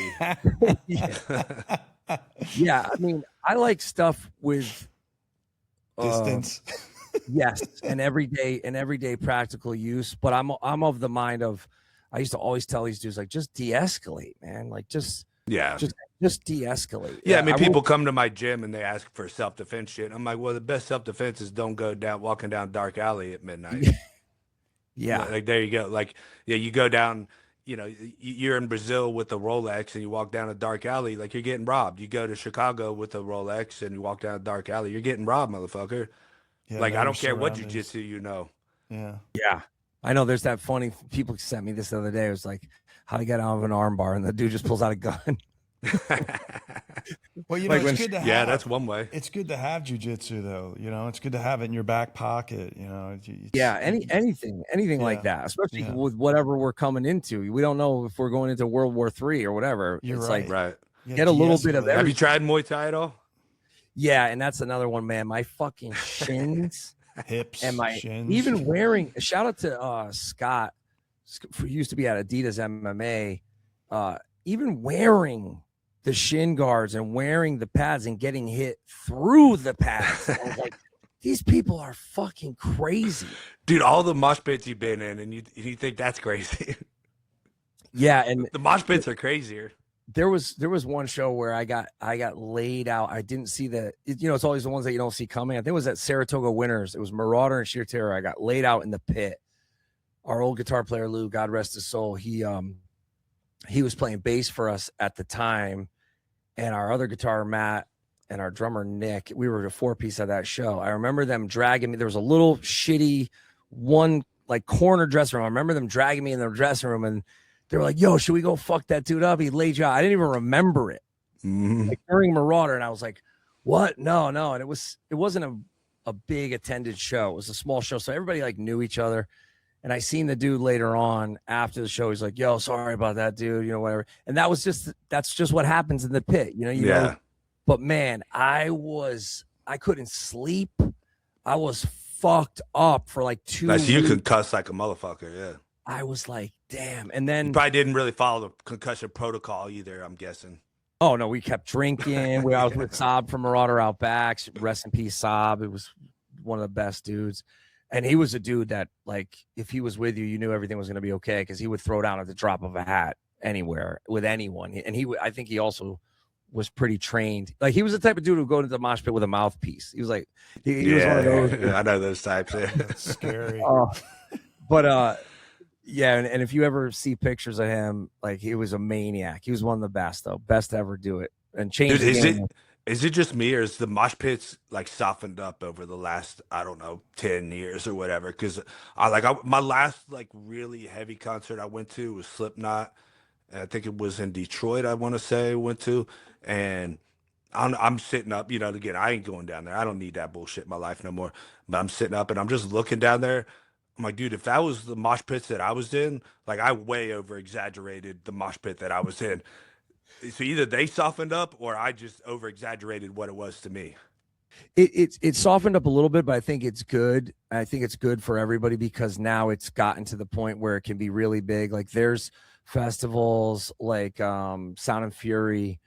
be. Yeah, I mean, I like stuff with distance. Yes, and everyday practical use. But I'm of the mind of I used to always tell these dudes like just de-escalate, man. Like just de-escalate. Yeah, I mean, people come to my gym and they ask for self-defense shit. I'm like, well, the best self-defense is don't go walking down dark alley at midnight. Yeah. Like there you go. Like, yeah, you go down, you're in Brazil with a Rolex and you walk down a dark alley, like you're getting robbed. You go to Chicago with a Rolex and you walk down a dark alley, you're getting robbed, motherfucker. Yeah, like, I don't care what jiu-jitsu Yeah. Yeah. I know there's that funny, people sent me this the other day. It was like, how to get out of an arm bar, and the dude just pulls out a gun. Well, it's good to have. Yeah, that's one way. It's good to have jujitsu, though. It's good to have it in your back pocket. Anything like that, especially with whatever we're coming into. We don't know if we're going into World War III or whatever. You're right. Right. Get a little bit of everything. Have you tried Muay Thai at all? Yeah, and that's another one, man. My fucking shins, hips, and my shins. Even wearing. Shout out to Scott, who used to be at Adidas MMA. Even wearing the shin guards and wearing the pads and getting hit through the pads. I was like, these people are fucking crazy. Dude, all the mosh pits you've been in, and you think that's crazy. Yeah, and the mosh pits are crazier. There was one show where I got laid out. I didn't see it's always the ones that you don't see coming. I think it was at Saratoga Winners. It was Marauder and Sheer Terror. I got laid out in the pit. Our old guitar player, Lou, God rest his soul, he was playing bass for us at the time, and our other guitar, Matt, and our drummer, Nick, we were the 4-piece of that show. I remember them dragging me. There was a little shitty one like corner dressing room. I remember them dragging me in the dressing room, and they were like, yo, should we go fuck that dude up? He laid you out. I didn't even remember it. like during Marauder, and I was like, what? No. And it wasn't a big attended show. It was a small show. So everybody like knew each other. And I seen the dude later on after the show. He's like, yo, sorry about that, dude, whatever. And that's just what happens in the pit, you know. But man, I couldn't sleep. I was fucked up for like 2 weeks. You can cuss like a motherfucker, yeah. I was like, damn. And then you probably didn't really follow the concussion protocol either, I'm guessing. Oh no, we kept drinking. I was with Saab from Marauder Outback. Rest in peace, Saab. It was one of the best dudes. And he was a dude that, like, if he was with you, you knew everything was going to be okay because he would throw down at the drop of a hat anywhere with anyone. And I think he also was pretty trained. Like, he was the type of dude who would go into the mosh pit with a mouthpiece. He was like, he was one of those. I know those types. Yeah. That's scary. Yeah, and if you ever see pictures of him, like, he was a maniac. He was one of the best, though. Best to ever do it. And change the game. Is it just me, or is the mosh pits like softened up over the last, I don't know, 10 years or whatever? Because my last like really heavy concert I went to was Slipknot. And I think it was in Detroit, I want to say, went to. And I'm sitting up, again, I ain't going down there. I don't need that bullshit in my life no more. But I'm sitting up and I'm just looking down there. I'm like, dude, if that was the mosh pits that I was in, like, I way over exaggerated the mosh pit that I was in. So either they softened up or I just over exaggerated what it was to me. It softened up a little bit, but I think it's good. I think it's good for everybody because now it's gotten to the point where it can be really big. Like, there's festivals like Sound and Fury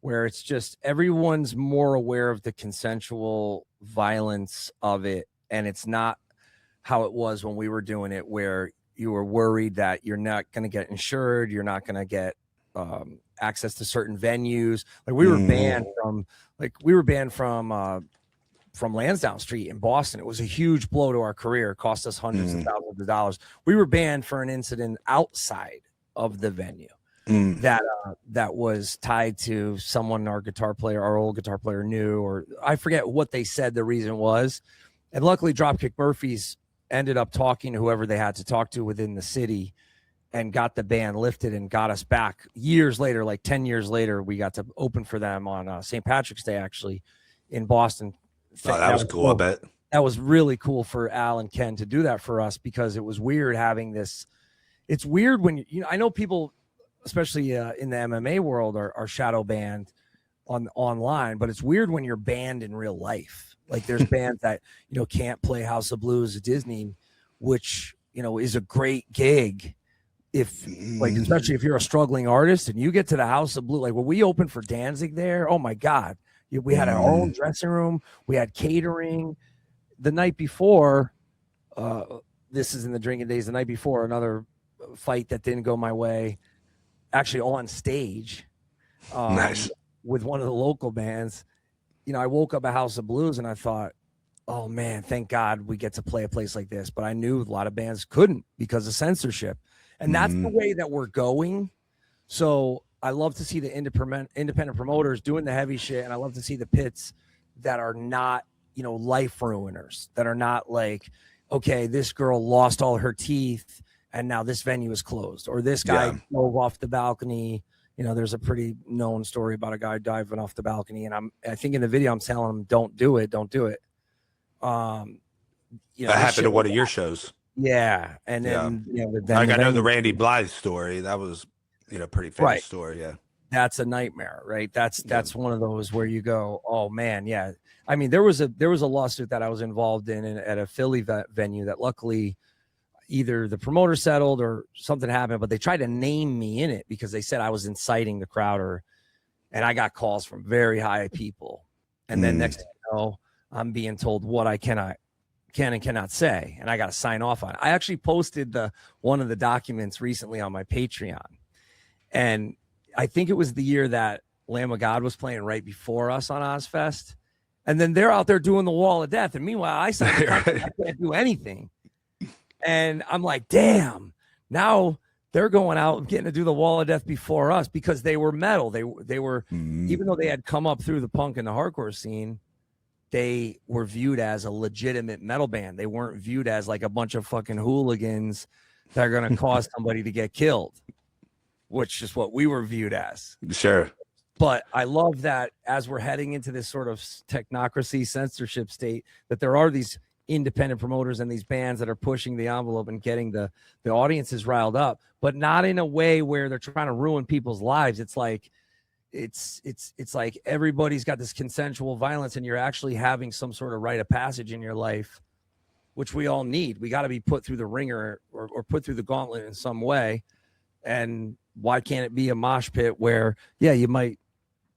where it's just everyone's more aware of the consensual violence of it. And it's not how it was when we were doing it, where you were worried that you're not going to get insured. You're not going to get access to certain venues. Like, we were banned from Lansdowne Street in Boston. It was a huge blow to our career. It cost us hundreds of thousands of dollars. We were banned for an incident outside of the venue that was tied to someone our old guitar player knew, or I forget what they said the reason was. And luckily Dropkick Murphys ended up talking to whoever they had to talk to within the city and got the ban lifted and got us back years later. Like 10 years later, we got to open for them on St. Patrick's Day, actually, in Boston. Oh, that was cool. I bet that was really cool for Al and Ken to do that for us, because it was weird having this. It's weird when I know people, especially in the MMA world, are shadow banned online, but it's weird when you're banned in real life. Like, there's bands that can't play House of Blues at Disney, which is a great gig. If especially if you're a struggling artist and you get to the House of Blue, like when we opened for Danzig there, oh my God, we had our own dressing room, we had catering. The night before, this is in the drinking days. The night before, another fight that didn't go my way, actually on stage, nice, with one of the local bands. I woke up at House of Blues and I thought, oh man, thank God we get to play a place like this. But I knew a lot of bands couldn't because of censorship. And that's the way that we're going. So I love to see the independent promoters doing the heavy shit. And I love to see the pits that are not, life ruiners, that are not like, okay, this girl lost all her teeth and now this venue is closed, or this guy drove off the balcony. There's a pretty known story about a guy diving off the balcony. And I think in the video, I'm telling him, don't do it. Don't do it. That happened at one of your shows. Yeah. And then, I know the Randy Blythe story. That was, pretty famous story. Yeah. That's a nightmare, right? That's one of those where you go, oh man. Yeah. I mean, there was a lawsuit that I was involved in at a Philly venue that luckily either the promoter settled or something happened, but they tried to name me in it because they said I was inciting the crowd, and I got calls from very high people. And then next thing you know, I'm being told what I can and cannot say, and I got to sign off on it. I actually posted one of the documents recently on my Patreon, and I think it was the year that Lamb of God was playing right before us on Ozfest, and then they're out there doing the Wall of Death, and meanwhile I signed I can't do anything, and I'm like, damn, now they're going out and getting to do the Wall of Death before us because they were metal. They were even though they had come up through the punk and the hardcore scene, they were viewed as a legitimate metal band. They weren't viewed as like a bunch of fucking hooligans that are going to cause somebody to get killed, which is what we were viewed as. Sure. But I love that as we're heading into this sort of technocracy censorship state, that there are these independent promoters and these bands that are pushing the envelope and getting the audiences riled up, but not in a way where they're trying to ruin people's lives. It's like it's like everybody's got this consensual violence, and you're actually having some sort of rite of passage in your life, which we all need. We got to be put through the ringer or put through the gauntlet in some way. And why can't it be a mosh pit where, yeah, you might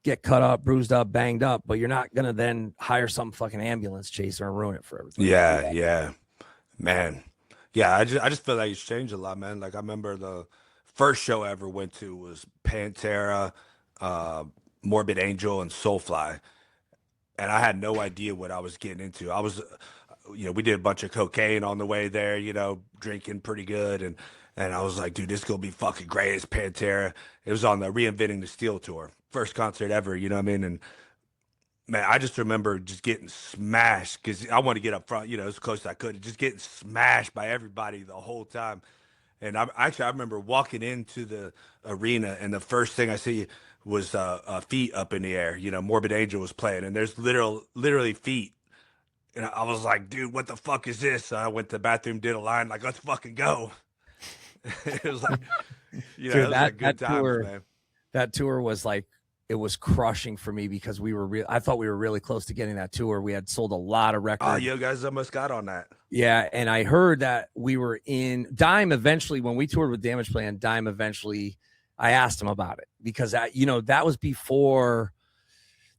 get cut up, bruised up, banged up, but you're not gonna then hire some fucking ambulance chaser and ruin it for everybody. Yeah, man. Yeah, I just feel like it's changed a lot, man. Like I remember the first show I ever went to was Pantera, Morbid Angel, and Soulfly, and I had no idea what I was getting into. I was, we did a bunch of cocaine on the way there, drinking pretty good, and I was like, dude, this is gonna be fucking great. It's Pantera. It was on the Reinventing the Steel tour, first concert ever. You know what I mean? And man, I just remember just getting smashed because I wanted to get up front, as close as I could, just getting smashed by everybody the whole time. And I remember walking into the arena, and the first thing I see was feet up in the air. Morbid Angel was playing, and there's literally feet. And I was like, dude, what the fuck is this? So I went to the bathroom, did a line, like, let's fucking go. It was like, Dude, it was like good times, tour, man. That tour was like, it was crushing for me because I thought we were really close to getting that tour. We had sold a lot of records. Oh, you guys almost got on that. Yeah, and I heard that we were in Dime eventually when we toured with Damage Plan. Dime eventually, I asked him about it because that was before.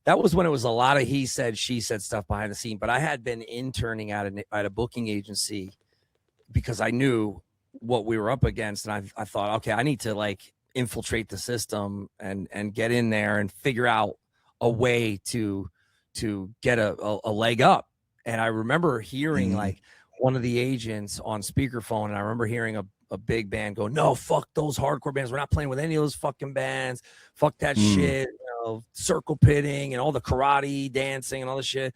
That was when it was a lot of he said, she said stuff behind the scene. But I had been interning at a booking agency because I knew what we were up against, and I thought, okay, I need to like infiltrate the system and get in there and figure out a way to get a leg up. And I remember hearing like one of the agents on speakerphone, and I remember hearing a big band go, no, fuck those hardcore bands. We're not playing with any of those fucking bands. Fuck that shit. Circle pitting and all the karate dancing and all the shit.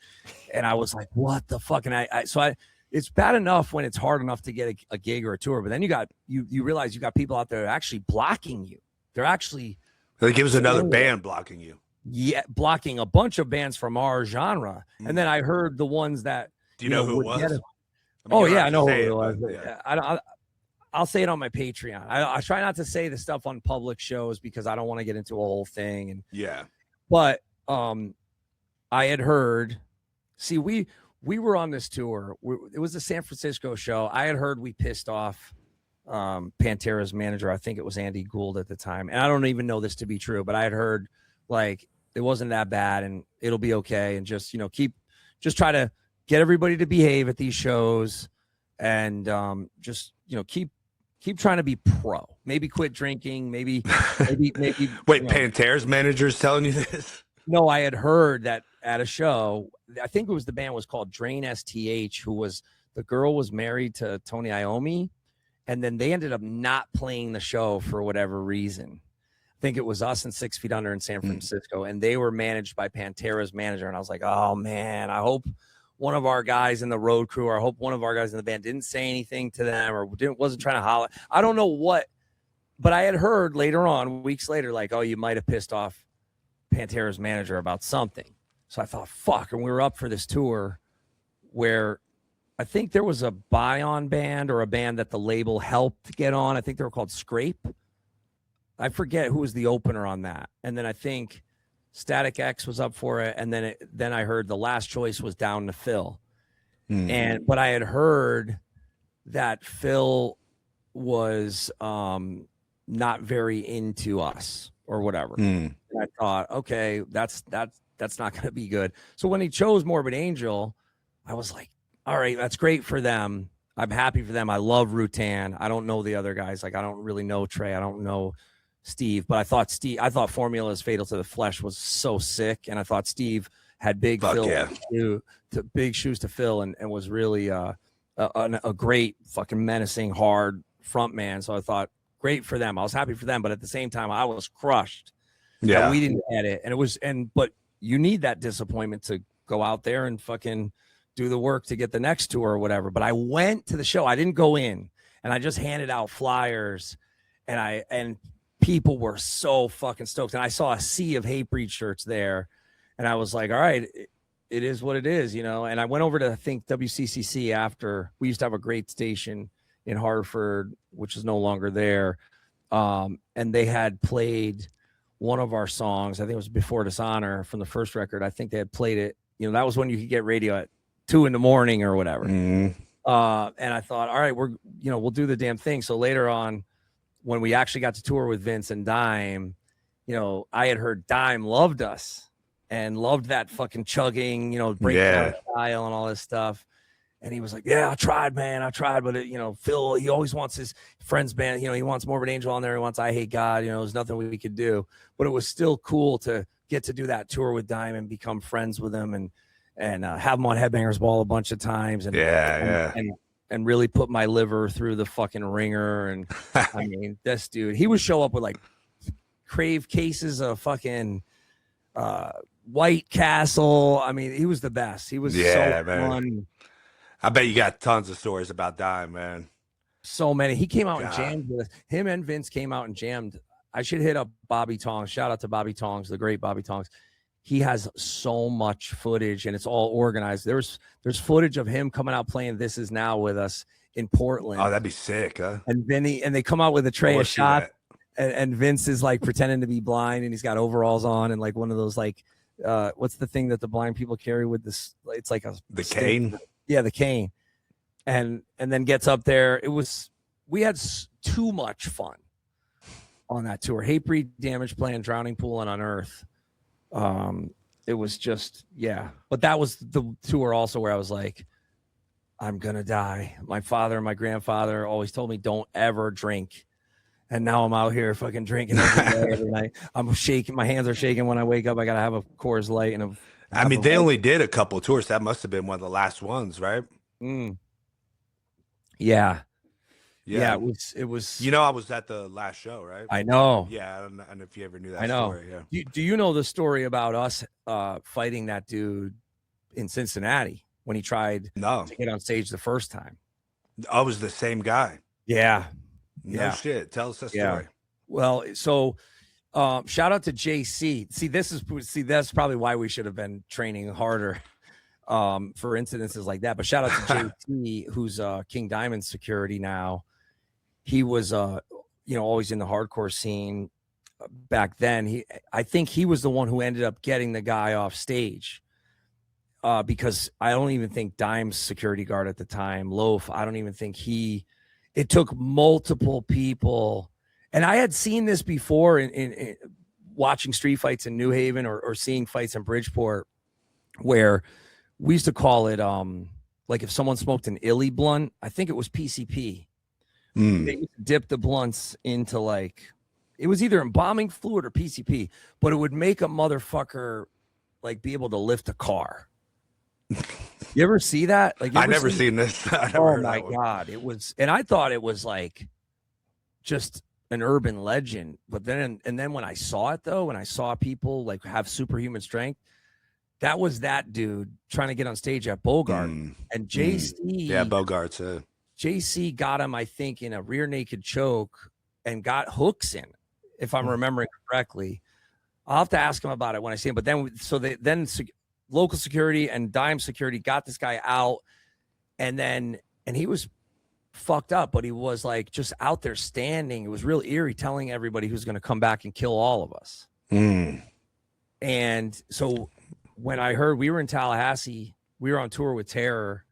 And I was like, what the fuck? And it's bad enough when it's hard enough to get a gig or a tour, but then you realize you got people out there actually blocking you. They're actually like it was another band blocking you. Yeah, blocking a bunch of bands from our genre. And then I heard the ones that do you know who it was? I know who it was. Yeah. I'll say it on my Patreon. I try not to say the stuff on public shows because I don't want to get into a whole thing. And but I had heard. See, we were on this tour. It was the San Francisco show. I had heard we pissed off Pantera's manager. I think it was Andy Gould at the time, and I don't even know this to be true, but I had heard like it wasn't that bad, and it'll be okay, and just try to get everybody to behave at these shows, and keep trying to be pro. Maybe quit drinking. Maybe. Wait, Pantera's manager's telling you this? No, I had heard that at a show. I think it was the band was called Drain STH, the girl was married to Tony Iommi, and then they ended up not playing the show for whatever reason. I think it was us and 6 Feet Under in San Francisco, and they were managed by Pantera's manager. And I was like, oh man, I hope one of our guys in the road crew, or I hope one of our guys in the band didn't say anything to them or wasn't trying to holler. I don't know what, but I had heard later on, weeks later, like, oh, you might have pissed off Pantera's manager about something. So I thought, fuck. And we were up for this tour where I think there was a buy-on band or a band that the label helped get on. I think they were called Scrape. I forget who was the opener on that. And then I think Static X was up for it. And then I heard the last choice was down to Phil. But I had heard that Phil was not very into us or whatever. And I thought, okay, that's not going to be good. So when he chose Morbid Angel, I was like, all right, that's great for them. I'm happy for them. I love Rutan. I don't know the other guys. Like, I don't really know Trey. I don't know Steve, but I thought Formula's Fatal to the Flesh was so sick. And I thought Steve had big shoes to fill and was really a great fucking menacing, hard front man. So I thought great for them. I was happy for them, but at the same time, I was crushed. Yeah, we didn't get it. But you need that disappointment to go out there and fucking do the work to get the next tour or whatever. But I went to the show. I didn't go in, and I just handed out flyers, and people were so fucking stoked. And I saw a sea of Hatebreed shirts there. And I was like, all right, it is what it is, you know? And I went over to, I think, WCCC after. We used to have a great station in Hartford, which is no longer there. And they had played one of our songs. I think it was Before Dishonor from the first record. I think they had played it. You know, that was when you could get radio at 2 a.m. or whatever. And I thought, all right, we'll do the damn thing. So later on, when we actually got to tour with Vince and Dime, you know, I had heard Dime loved us and loved that fucking chugging, you know, breakdown style and all this stuff. And he was like, yeah, I tried, man. I tried. But, you know, Phil, he always wants his friend's band. You know, he wants Morbid Angel on there. He wants I Hate God. You know, there's nothing we could do. But it was still cool to get to do that tour with Dime and become friends with him and have him on Headbangers Ball a bunch of times. And and really put my liver through the fucking ringer. And I mean, this dude, he would show up with like Crave cases of fucking White Castle. I mean, he was the best. He was so fun. I bet you got tons of stories about Dime, man. So many. He came out and jammed with us. Him and Vince came out and jammed. I should hit up Bobby Tongs. Shout out to Bobby Tongs, the great Bobby Tongs. He has so much footage and it's all organized. There's footage of him coming out playing This Is Now with us in Portland. Oh, that'd be sick, huh? And they come out with a tray of shots and Vince is like pretending to be blind and he's got overalls on and like one of those like what's the thing that the blind people carry with this? It's like the cane. Yeah, the cane. And then gets up there. We had too much fun on that tour. Hatebreed, Damage Plan, Drowning Pool, and Unearth. It was just, but that was the tour also where I was like, I'm gonna die. My father and my grandfather always told me don't ever drink, and now I'm out here fucking drinking every night. I'm shaking, my hands are shaking when I wake up. I gotta have a Coors Light and I mean, they only did a couple of tours. That must have been one of the last ones, right? Yeah, it was. You know, I was at the last show, right? I know. Yeah, I don't know if you ever knew that I know. story. Yeah. Do you know the story about us fighting that dude in Cincinnati when he tried to get on stage the first time? I was the same guy. Yeah. No shit. Tell us that story. Well, so shout out to JC. See, that's probably why we should have been training harder for incidences like that. But shout out to JC, who's King Diamond security now. He was always in the hardcore scene back then. I think he was the one who ended up getting the guy off stage. Because I don't even think Dime's security guard at the time, Loaf, I don't even think it took multiple people. And I had seen this before in watching street fights in New Haven or seeing fights in Bridgeport, where we used to call it like if someone smoked an illy blunt, I think it was PCP. They used to dip the blunts into it was either embalming fluid or PCP, but it would make a motherfucker like be able to lift a car. You ever see that? Like, I never seen this. Oh my God. It was, and I thought it was like just an urban legend. But then when I saw it though, when I saw people like have superhuman strength, that was that dude trying to get on stage at Bogart. And JC. Yeah, Bogart too. JC got him, I think, in a rear naked choke and got hooks in, if I'm remembering correctly. I'll have to ask him about it when I see him. But then, local security and Dime security got this guy out, and he was fucked up, but he was like just out there standing. It was real eerie, telling everybody who's going to come back and kill all of us. And so when I heard, we were in Tallahassee, we were on tour with Terror,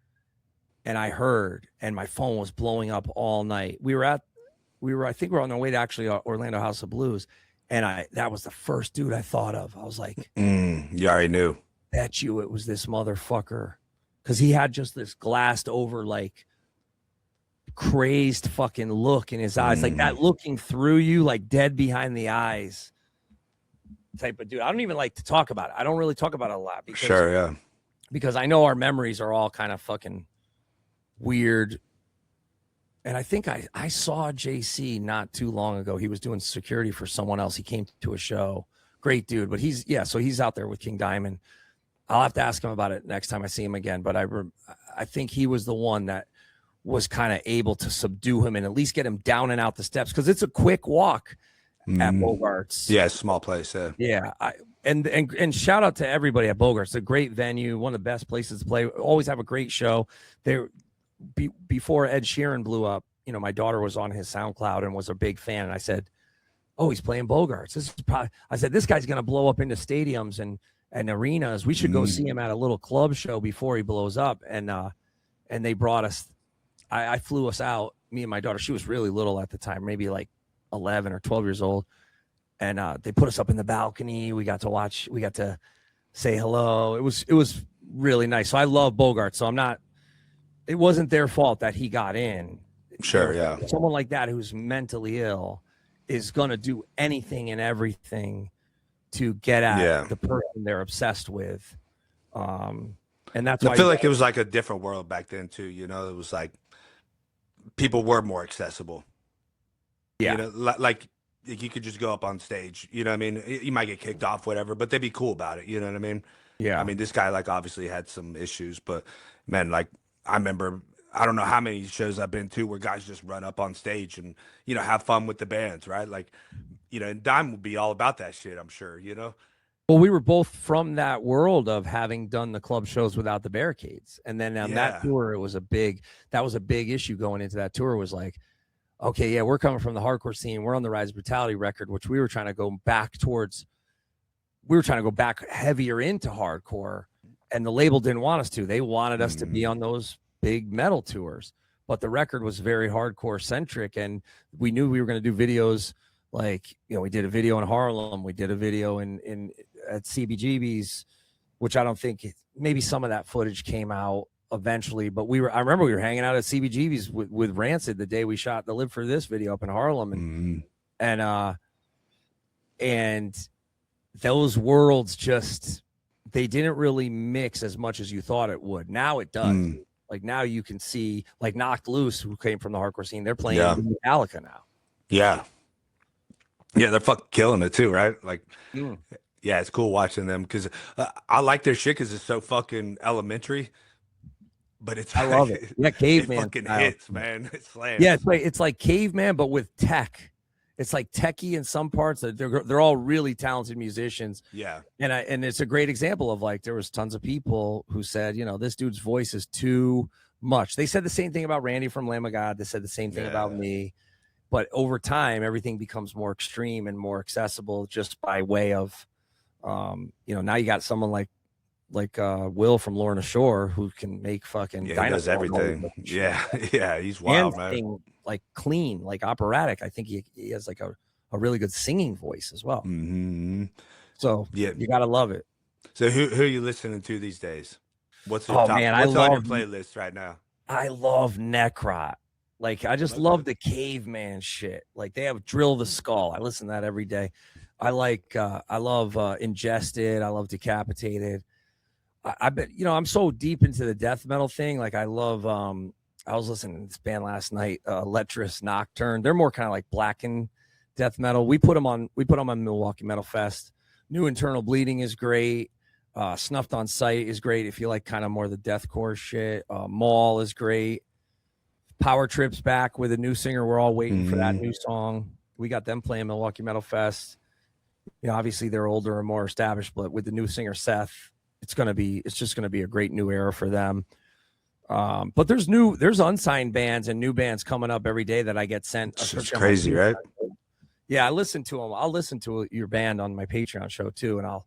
and I heard, and my phone was blowing up all night. I think we were on our way to actually Orlando House of Blues, and that was the first dude I thought of. I was like, you already knew. Bet you it was this motherfucker, because he had just this glassed over, like crazed fucking look in his eyes, like that looking through you, like dead behind the eyes type of dude. I don't even like to talk about it. I don't really talk about it a lot because I know our memories are all kind of fucking weird. And I think I saw JC not too long ago. He was doing security for someone else. He came to a show. Great dude, but so he's out there with King Diamond. I'll have to ask him about it next time I see him again. But I think he was the one that was kind of able to subdue him and at least get him down and out the steps, because it's a quick walk at Bogarts. Yeah, small place. Yeah. And shout out to everybody at Bogarts. It's a great venue, one of the best places to play. Always have a great show. Before Ed Sheeran blew up, you know, my daughter was on his SoundCloud and was a big fan. And I said, "Oh, he's playing Bogarts. This is probably," I said, "this guy's going to blow up into stadiums and arenas. We should go see him at a little club show before he blows up." And they brought us. I flew us out. Me and my daughter. She was really little at the time, maybe like 11 or 12 years old. And they put us up in the balcony. We got to watch. We got to say hello. It was really nice. So I love Bogart. So I'm not. It wasn't their fault that he got in. Sure, yeah. Someone like that who's mentally ill is going to do anything and everything to get at the person they're obsessed with. And that's why I feel like it was like a different world back then too. You know, it was like people were more accessible. Yeah. You know, like you could just go up on stage, you know what I mean? You might get kicked off, whatever, but they'd be cool about it. You know what I mean? Yeah. I mean, this guy like obviously had some issues, but man, like I remember, I don't know how many shows I've been to where guys just run up on stage and, you know, have fun with the bands, right? Like, you know, and Dime would be all about that shit, I'm sure, you know? Well, we were both from that world of having done the club shows without the barricades. And then on that tour, that was a big issue going into that tour was like, okay, yeah, we're coming from the hardcore scene. We're on the Rise of Brutality record, which we were trying to go back towards. We were trying to go back heavier into hardcore, and the label didn't want us to. They wanted us to be on those big metal tours, but the record was very hardcore centric, and we knew we were going to do videos like, you know, we did a video in Harlem, we did a video in at CBGB's, which I don't think maybe some of that footage came out eventually, but I remember we were hanging out at CBGB's with Rancid the day we shot the Live for This video up in Harlem, and those worlds just, they didn't really mix as much as you thought it would. Now it does. Like now you can see like Knocked Loose, who came from the hardcore scene, they're playing Metallica now. Yeah, they're fucking killing it too, right? Like, yeah, it's cool watching them because I like their shit because it's so fucking elementary. But it's I love it. Yeah, Caveman fucking hits, man. It slams. Yeah, it's like Caveman, but with tech. It's like techie in some parts. They're all really talented musicians. Yeah, and it's a great example of like there was tons of people who said, you know, this dude's voice is too much. They said the same thing about Randy from Lamb of God. They said the same thing about me. But over time, everything becomes more extreme and more accessible just by way of, you know, now you got someone like Will from Lorna Shore who can make fucking he does everything. Yeah, he's wild, man. Sing, like clean, like operatic. I think he has like a really good singing voice as well. So you gotta love it. So who are you listening to these days? What's your top, what's on your playlist right now? I love Necrot. Like I just love the Caveman shit. Like they have Drill the Skull. I listen to that every day. I love Ingested. I love Decapitated. I bet, you know, I'm so deep into the death metal thing. Like I love, I was listening to this band last night, Letrus Nocturne. They're more kind of like blackened death metal. We put them on Milwaukee Metal Fest. New Internal Bleeding is great. Snuffed on Sight is great if you like kind of more of the deathcore shit. Maul is great. Power Trip's back with a new singer. We're all waiting for that new song. We got them playing Milwaukee Metal Fest. You know, obviously they're older and more established, but with the new singer Seth, it's just gonna be a great new era for them. But there's unsigned bands and new bands coming up every day that I get sent. It's crazy, right? Yeah, I listen to them. I'll listen to your band on my Patreon show too, and I'll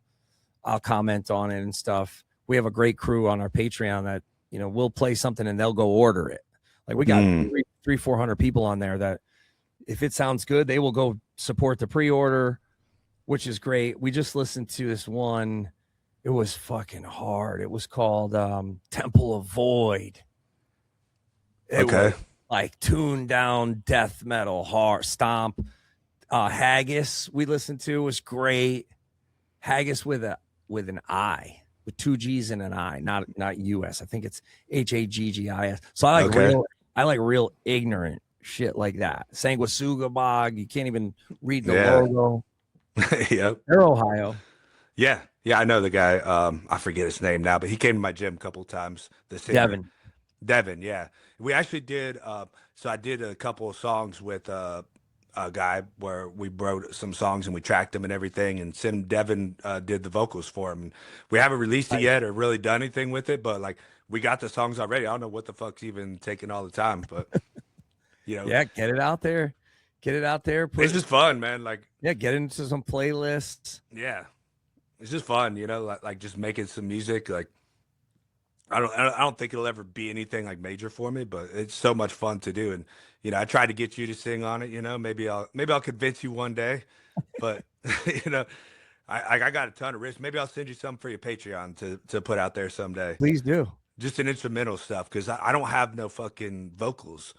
comment on it and stuff. We have a great crew on our Patreon that, you know, we'll play something and they'll go order it. Like we got 300-400 people on there that if it sounds good, they will go support the pre-order, which is great. We just listened to this one. It was fucking hard. It was called Temple of Void. It was like tuned down death metal, hard stomp. Haggis we listened to was great. Haggis with an I, with two G's and an I, not US. I think it's Haggis. So I like real ignorant shit like that. Sanguisuga Bog. You can't even read the logo. Yep. They're Ohio. Yeah, I know the guy. I forget his name now, but he came to my gym a couple of times. Devin, yeah. We actually did. So I did a couple of songs with guy where we wrote some songs and we tracked them and everything, and Sim Devin did the vocals for him. And we haven't released it yet or really done anything with it, but like we got the songs already. I don't know what the fuck's even taking all the time, but you know, Yeah, get it out there. Get it out there. it's just fun, man. Like, yeah, get into some playlists. yeah, it's just fun, you know, like just making some music. Like, I don't think it'll ever be anything like major for me, but it's so much fun to do. And you know, I tried to get you to sing on it. You know, maybe I'll convince you one day, but you know, I got a ton of risk. Maybe I'll send you something for your Patreon to put out there someday. Please do. Just an instrumental stuff, because I don't have no fucking vocals.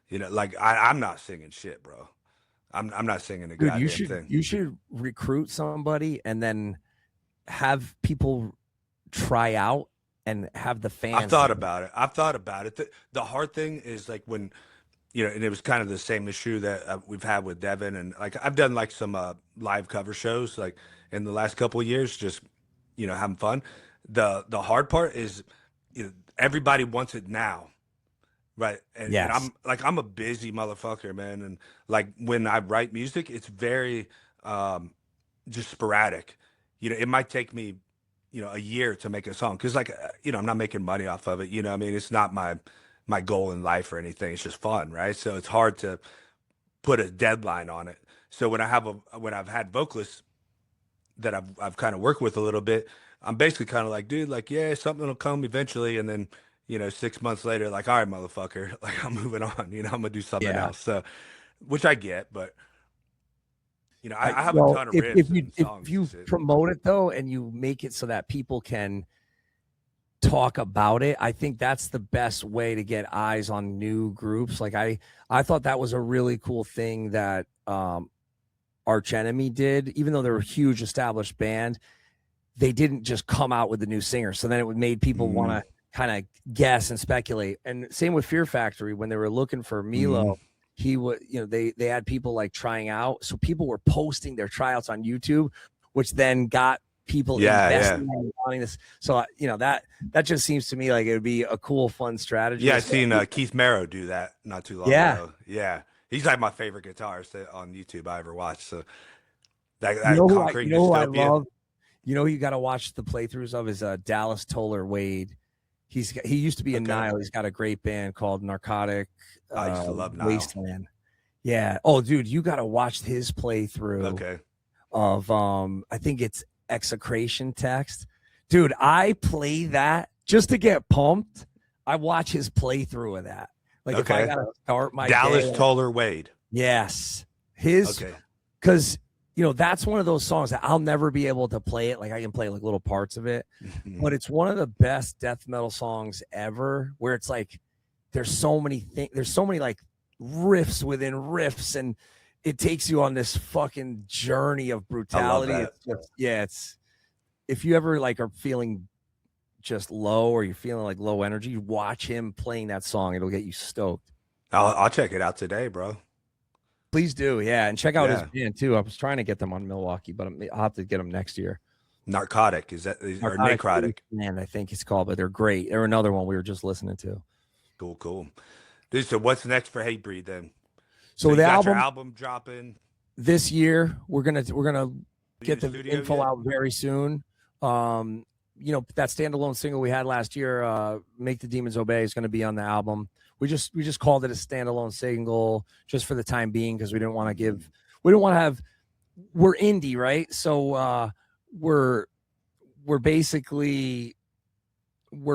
You know, like I'm not singing shit, bro. I'm not singing a Dude, goddamn thing. You should recruit somebody and then have people try out and have the fans. I've thought about it. The hard thing is like when, you know, and it was kind of the same issue that we've had with Devin, and like I've done like some live cover shows like in the last couple of years, just, you know, having fun. The hard part is, you know, everybody wants it now. Right. And I'm a busy motherfucker, man. And like when I write music, it's very just sporadic. You know, it might take me, you know, a year to make a song. Cause like, you know, I'm not making money off of it. You know, I mean, it's not my goal in life or anything. It's just fun. Right. So it's hard to put a deadline on it. So when I've had vocalists that I've kind of worked with a little bit, I'm basically kind of like, dude, like, yeah, something will come eventually. And then, you know, 6 months later, like, all right, motherfucker, like I'm moving on, you know, I'm gonna do something else. So, which I get, but you know, I have a ton of riffs. If you promote it though, and you make it so that people can talk about it, I think that's the best way to get eyes on new groups. Like I thought that was a really cool thing that Arch Enemy did, even though they're a huge established band, they didn't just come out with a new singer. So then it made people want to kind of guess and speculate. And same with Fear Factory, when they were looking for Milo, he would, you know, they had people like trying out. So people were posting their tryouts on YouTube, which then got people investing in wanting this. So, you know, that just seems to me like it would be a cool, fun strategy. Yeah, I've seen Keith Marrow do that not too long ago. Yeah. He's like my favorite guitarist on YouTube I ever watched. So that Concrete Dystopia. You know, you got to watch the playthroughs of is Dallas Toller Wade. He used to be in Nile. He's got a great band called Narcotic I used to love Nile. Wasteland. Yeah. Oh, dude, you got to watch his playthrough of I think it's Execration Text. Dude, I play that just to get pumped. I watch his playthrough of that. Like if I gotta start my Dallas day, Toller Wade. Yes, his because you know that's one of those songs that I'll never be able to play it. Like I can play like little parts of it, but it's one of the best death metal songs ever. Where it's like there's so many things, there's so many like riffs within riffs, and it takes you on this fucking journey of brutality. It's if you ever like are feeling just low or you're feeling like low energy, watch him playing that song. It'll get you stoked. I'll check it out today, bro. Please do. Yeah. And check out his band too. I was trying to get them on Milwaukee, but I'll have to get them next year. Narcotic. Is that or Necrotic? Man, I think it's called, but they're great. They're another one we were just listening to. Cool. Dude, so what's next for Hatebreed then? So the album dropping this year. We're gonna get the info out very soon. You know, that standalone single we had last year, Make the Demons Obey, is going to be on the album. We just called it a standalone single just for the time being, because we didn't want to we're indie, right? So we're basically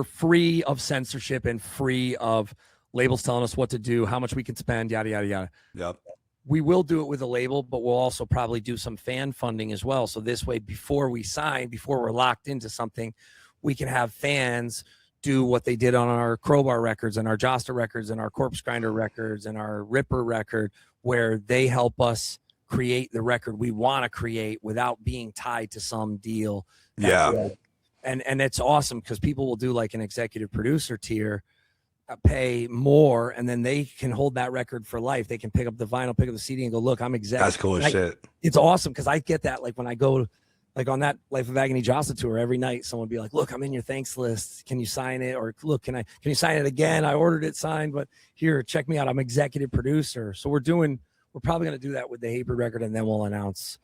free of censorship and free of labels telling us what to do, how much we can spend, yada yada yada. Yep. We will do it with a label, but we'll also probably do some fan funding as well. So this way, before we're locked into something, we can have fans do what they did on our Crowbar records and our Jasta records and our Corpse Grinder records and our Ripper record, where they help us create the record we want to create without being tied to some deal. And it's awesome because people will do like an executive producer tier, pay more, and then they can hold that record for life. They can pick up the vinyl, pick up the CD, and go, look, I'm exec. That's cool as shit. It's awesome because I get that. Like when I go, like on that Life of Agony Jasta tour, every night someone would be like, look, I'm in your thanks list. Can you sign it? Or look, can you sign it again? I ordered it signed, but here, check me out. I'm executive producer. So we're doing we're probably going to do that with the Hatebreed record, and then we'll announce.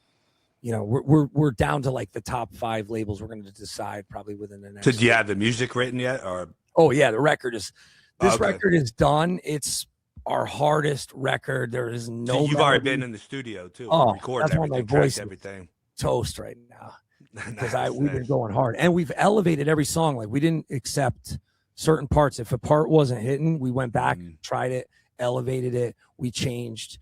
You know, we're down to like the top 5 labels. We're going to decide probably within the next. So do you have the music written yet, or? Oh yeah, the record is. This Okay. record is done. It's our hardest record. There is no. So you've melody. already been in the studio too, recording that's why my everything, voice tracked everything. Toast right now because Nice, we've been going hard, and we've elevated every song. Like we didn't accept certain parts. If a part wasn't hitting, we went back, tried it, elevated it. We changed.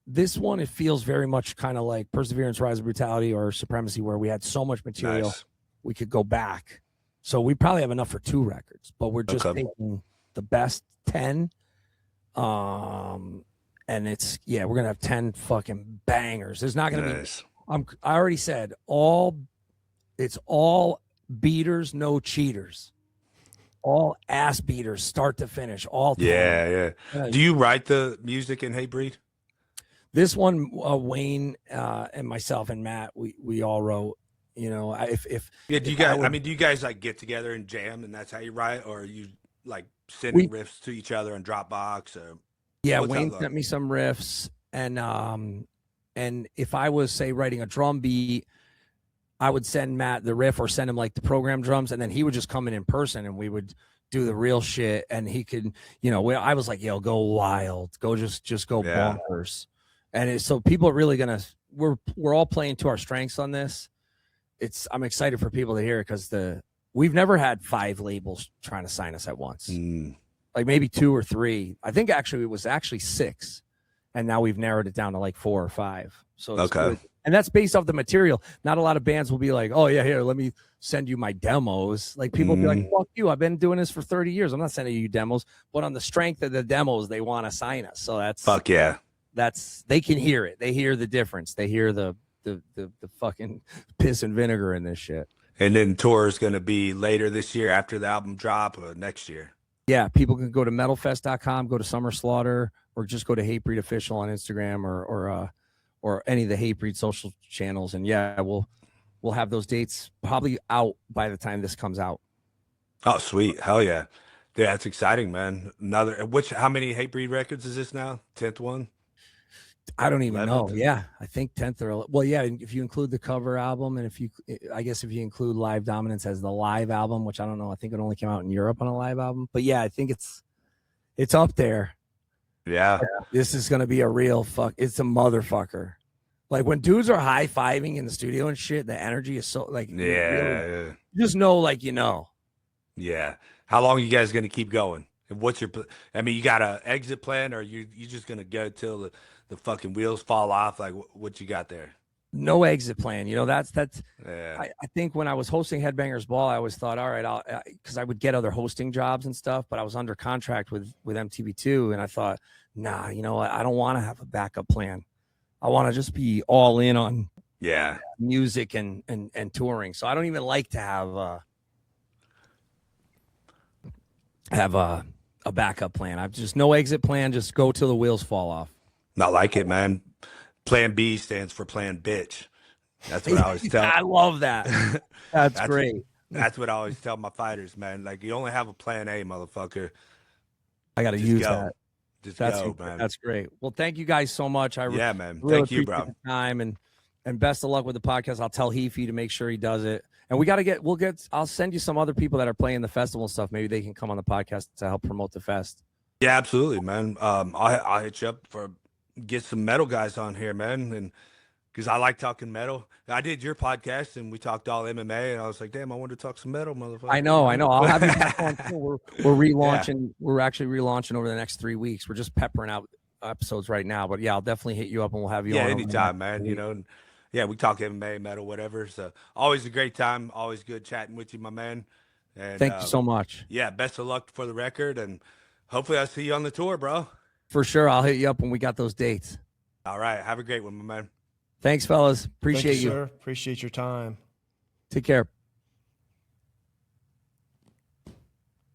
This one, it feels very much kind of like Perseverance, Rise of Brutality, or Supremacy, where we had so much material we could go back. So we probably have enough for 2 records, but we're just taking the best 10. And it's we're gonna have 10 fucking bangers. There's not gonna be. I already said it's all beaters, no cheaters. All ass beaters, start to finish. All 10. Yeah. Do you write the music in Hatebreed? This one, Wayne and myself and Matt, we all wrote. You know, do you guys? Do you guys like get together and jam, and that's how you write, or are you like sending riffs to each other in Dropbox? Or Wayne sent me some riffs, and if I was say writing a drum beat, I would send Matt the riff or send him like the program drums, and then he would just come in person, and we would do the real shit, and he could, you know, I was like, yo, go wild, go just go bonkers. And so people are really we're all playing to our strengths on this. I'm excited for people to hear it because we've never had 5 labels trying to sign us at once. Like maybe 2 or 3. I think actually it was 6, and now we've narrowed it down to like 4 or 5. So it's good. And that's based off the material. Not a lot of bands will be like, oh yeah, here, let me send you my demos. Like people will be like, fuck you, I've been doing this for 30 years. I'm not sending you demos. But on the strength of the demos, they want to sign us. So that's fuck yeah. They can hear it. They hear the difference. They hear the fucking piss and vinegar in this shit. And then tour is going to be later this year after the album drop, or next year. Yeah, people can go to metalfest.com, go to Summer Slaughter, or just go to Hatebreed Official on Instagram or any of the Hatebreed social channels. And we'll have those dates probably out by the time this comes out. Oh, sweet. Hell yeah. Yeah, that's exciting, man. How many Hatebreed records is this now? 10th one? I don't even know. Yeah, I think 10th or if you include the cover album, and if you include Live Dominance as the live album, which I don't know, I think it only came out in Europe on a live album. But yeah, I think it's up there. Yeah. This is gonna be a real it's a motherfucker. Like when dudes are high-fiving in the studio and shit, the energy is so like you just know, like, you know. Yeah. How long are you guys gonna keep going? And what's your you got an exit plan, or you just gonna go till the fucking wheels fall off? Like what you got there? No exit plan. You know, that's yeah. I think when I was hosting Headbangers Ball, I always thought, all right, because I would get other hosting jobs and stuff, but I was under contract with MTV2, and I thought, nah, you know what? I don't want to have a backup plan. I want to just be all in on music and touring. So I don't even like to have a backup plan. I've just no exit plan. Just go till the wheels fall off. Not like it, man. Plan B stands for plan bitch. That's what I always tell. I love that. That's great. That's what I always tell my fighters, man. Like, you only have a plan A, motherfucker. I got to use that. Just go, man. That's great. Well, thank you guys so much. Man. Really Thank you, bro. The time and best of luck with the podcast. I'll tell Heafy to make sure he does it. And we got to I'll send you some other people that are playing the festival and stuff. Maybe they can come on the podcast to help promote the fest. Yeah, absolutely, man. I'll hit you up get some metal guys on here, man. And because I like talking metal. I did your podcast and we talked all MMA, and I was like, damn, I want to talk some metal, motherfucker. I know. I'll have you back on too. We're relaunching. Yeah. We're actually relaunching over the next 3 weeks. We're just peppering out episodes right now, but yeah, I'll definitely hit you up and we'll have you on. Yeah, anytime, man. You know, and yeah, we talk MMA, metal, whatever. So always a great time. Always good chatting with you, my man. And thank you so much. Yeah, best of luck for the record, and hopefully I'll see you on the tour, bro. For sure. I'll hit you up when we got those dates. All right. Have a great one, my man. Thanks, fellas. Appreciate you. Sir. Appreciate your time. Take care.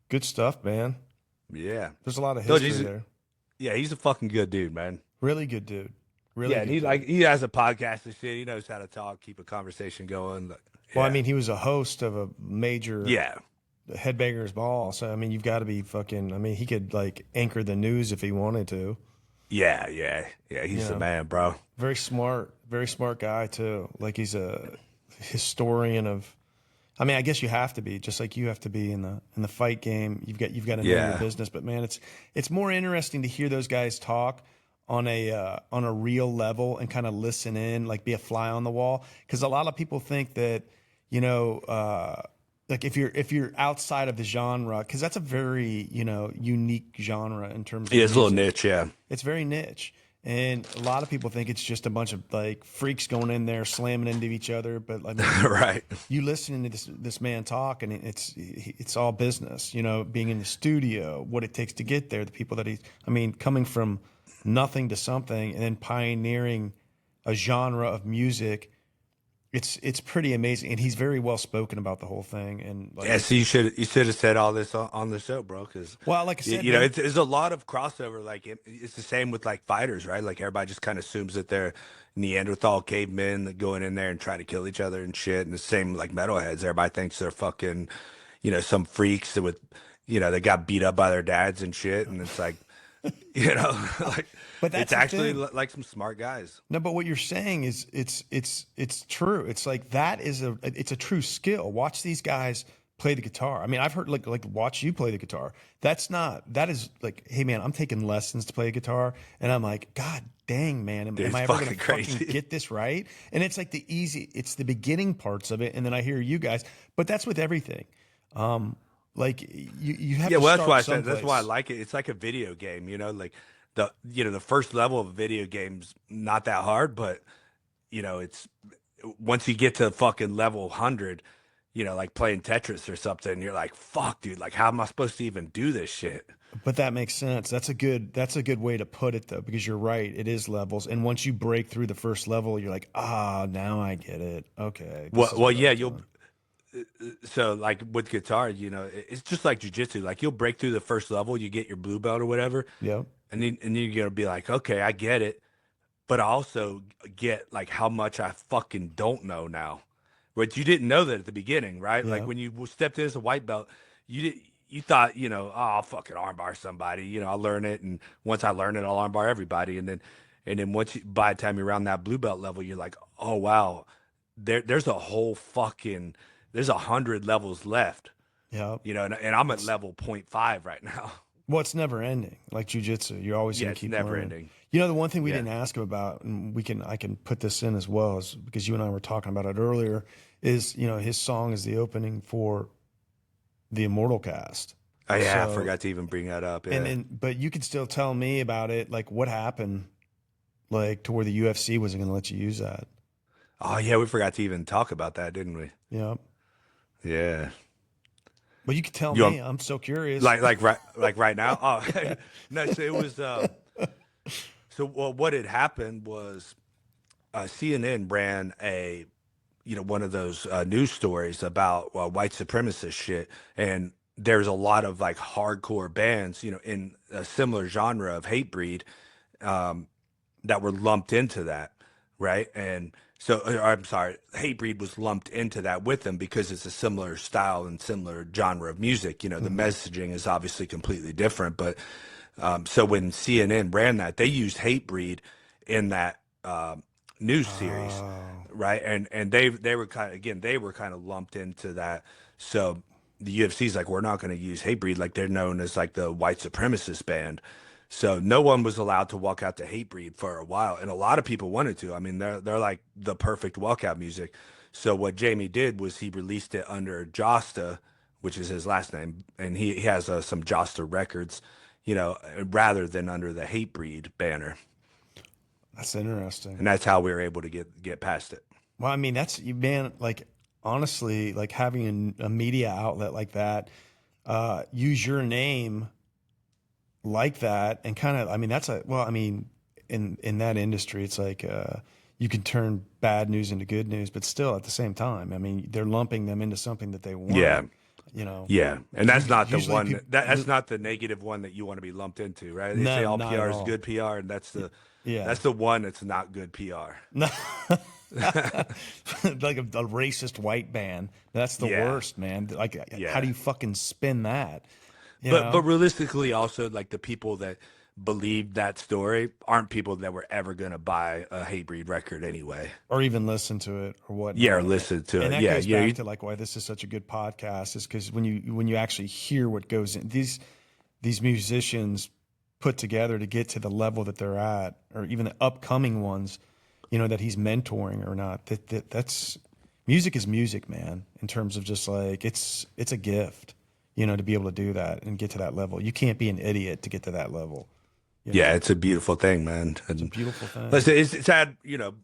Good stuff, man. Yeah. There's a lot of history there. Yeah, he's a fucking good dude, man. Really good dude. Really yeah, and he has a podcast and shit. He knows how to talk, keep a conversation going. Yeah. Well, I mean, he was a host of a major Headbangers Ball. So, I mean, you've got to be fucking, I mean, he could like anchor the news if he wanted to. Yeah, he's the man, bro. Very smart guy too. Like he's a historian of. I mean, I guess you have to be, just like you have to be in the fight game. You've got to know your business. But man, it's more interesting to hear those guys talk on a real level and kind of listen in, like be a fly on the wall. Because a lot of people think that, like if you're outside of the genre, because that's a very unique genre in terms of it's a little music. niche, yeah. It's very niche. And a lot of people think it's just a bunch of like freaks going in there slamming into each other, but like right. You listening to this man talk, and it's all business. Being in the studio, what it takes to get there, the people that coming from nothing to something, and then pioneering a genre of music. It's pretty amazing, and he's very well spoken about the whole thing. And like, so you should have said all this on the show, bro. Because like I said, it's a lot of crossover. Like it's the same with like fighters, right? Like everybody just kind of assumes that they're Neanderthal cavemen that going in there and try to kill each other and shit. And the same like metalheads, everybody thinks they're fucking, some freaks that they got beat up by their dads and shit. And it's like, like. But that's actually like some smart guys. No, but what you're saying is it's true. It's like it's a true skill. Watch these guys play the guitar. I mean, I've heard like watch you play the guitar. That is like, hey man, I'm taking lessons to play guitar, and I'm like, God dang man, am I ever gonna fucking get this right? And it's like it's the beginning parts of it, and then I hear you guys. But that's with everything. Like you have to that's start why someplace. That's why I like it. It's like a video game, like. The first level of a video game's not that hard, but it's once you get to fucking level 100, like playing Tetris or something, you're like, fuck, dude, like how am I supposed to even do this shit? But that makes sense. That's a good way to put it though, because you're right, it is levels, and once you break through the first level, you're like, now I get it. Okay. So like with guitar, it's just like jujitsu. Like you'll break through the first level, you get your blue belt or whatever. Yep. And then you're gonna be like, okay, I get it, but I also get like how much I fucking don't know now. But you didn't know that at the beginning, right? Yeah. Like when you stepped in as a white belt, you thought, I'll fucking armbar somebody. I'll learn it, and once I learn it, I'll armbar everybody. And then by the time you're around that blue belt level, you're like, oh wow, there's 100 levels left. Yeah. And I'm at level 0.5 right now. Well, it's never ending. Like jujitsu, you're always going to keep never learning. ending. The one thing we didn't ask him about, and I can put this in as well, is because you and I were talking about it earlier, is his song is the opening for the Immortal Cast. Oh yeah, I forgot to even bring that up. Yeah. But you could still tell me about it, like what happened, like to where the UFC wasn't going to let you use that. Oh yeah, we forgot to even talk about that, didn't we? Yeah. Yeah. Well, you could tell me. I'm so curious. Like right now. Oh no. So it was. What had happened was, CNN ran one of those news stories about white supremacist shit, and there's a lot of like hardcore bands, in a similar genre of Hatebreed, that were lumped into that, right? And so, I'm sorry, Hatebreed was lumped into that with them because it's a similar style and similar genre of music. The messaging is obviously completely different, but so when CNN ran that, they used Hatebreed in that news series, right? And they were kind of lumped into that. So the UFC's like, we're not going to use Hatebreed, like they're known as like the white supremacist band. So no one was allowed to walk out to Hatebreed for a while, and a lot of people wanted to. I mean, they're like the perfect walkout music. So what Jamey did was he released it under Jasta, which is his last name, and he has some Jasta records, rather than under the Hatebreed banner. That's interesting. And that's how we were able to get past it. Well, I mean, like honestly, like having a media outlet like that, use your name like that, and kind of, I mean, in that industry, it's like you can turn bad news into good news, but still at the same time, I mean, they're lumping them into something that they want. Yeah. Yeah, and that's not the one. That's not the negative one that you want to be lumped into, right? They say all PR is good PR, and that's the one that's not good PR. No. Like a racist white band. That's the worst, man. Like, how do you fucking spin that? But realistically, also like the people that believed that story aren't people that were ever going to buy a Hatebreed record anyway. Or even listen to it or whatnot. Yeah, or listen to and it. that Yeah, goes yeah. back to like why this is such a good podcast is because when you actually hear what goes in these musicians put together to get to the level that they're at, or even the upcoming ones, you know, that he's mentoring or not. That's music is music, man. In terms of just like it's a gift, you know, to be able to do that and get to that level. You can't be an idiot to get to that level. Yeah, it's a beautiful thing, man. It's a beautiful thing. Listen, it's had, you know,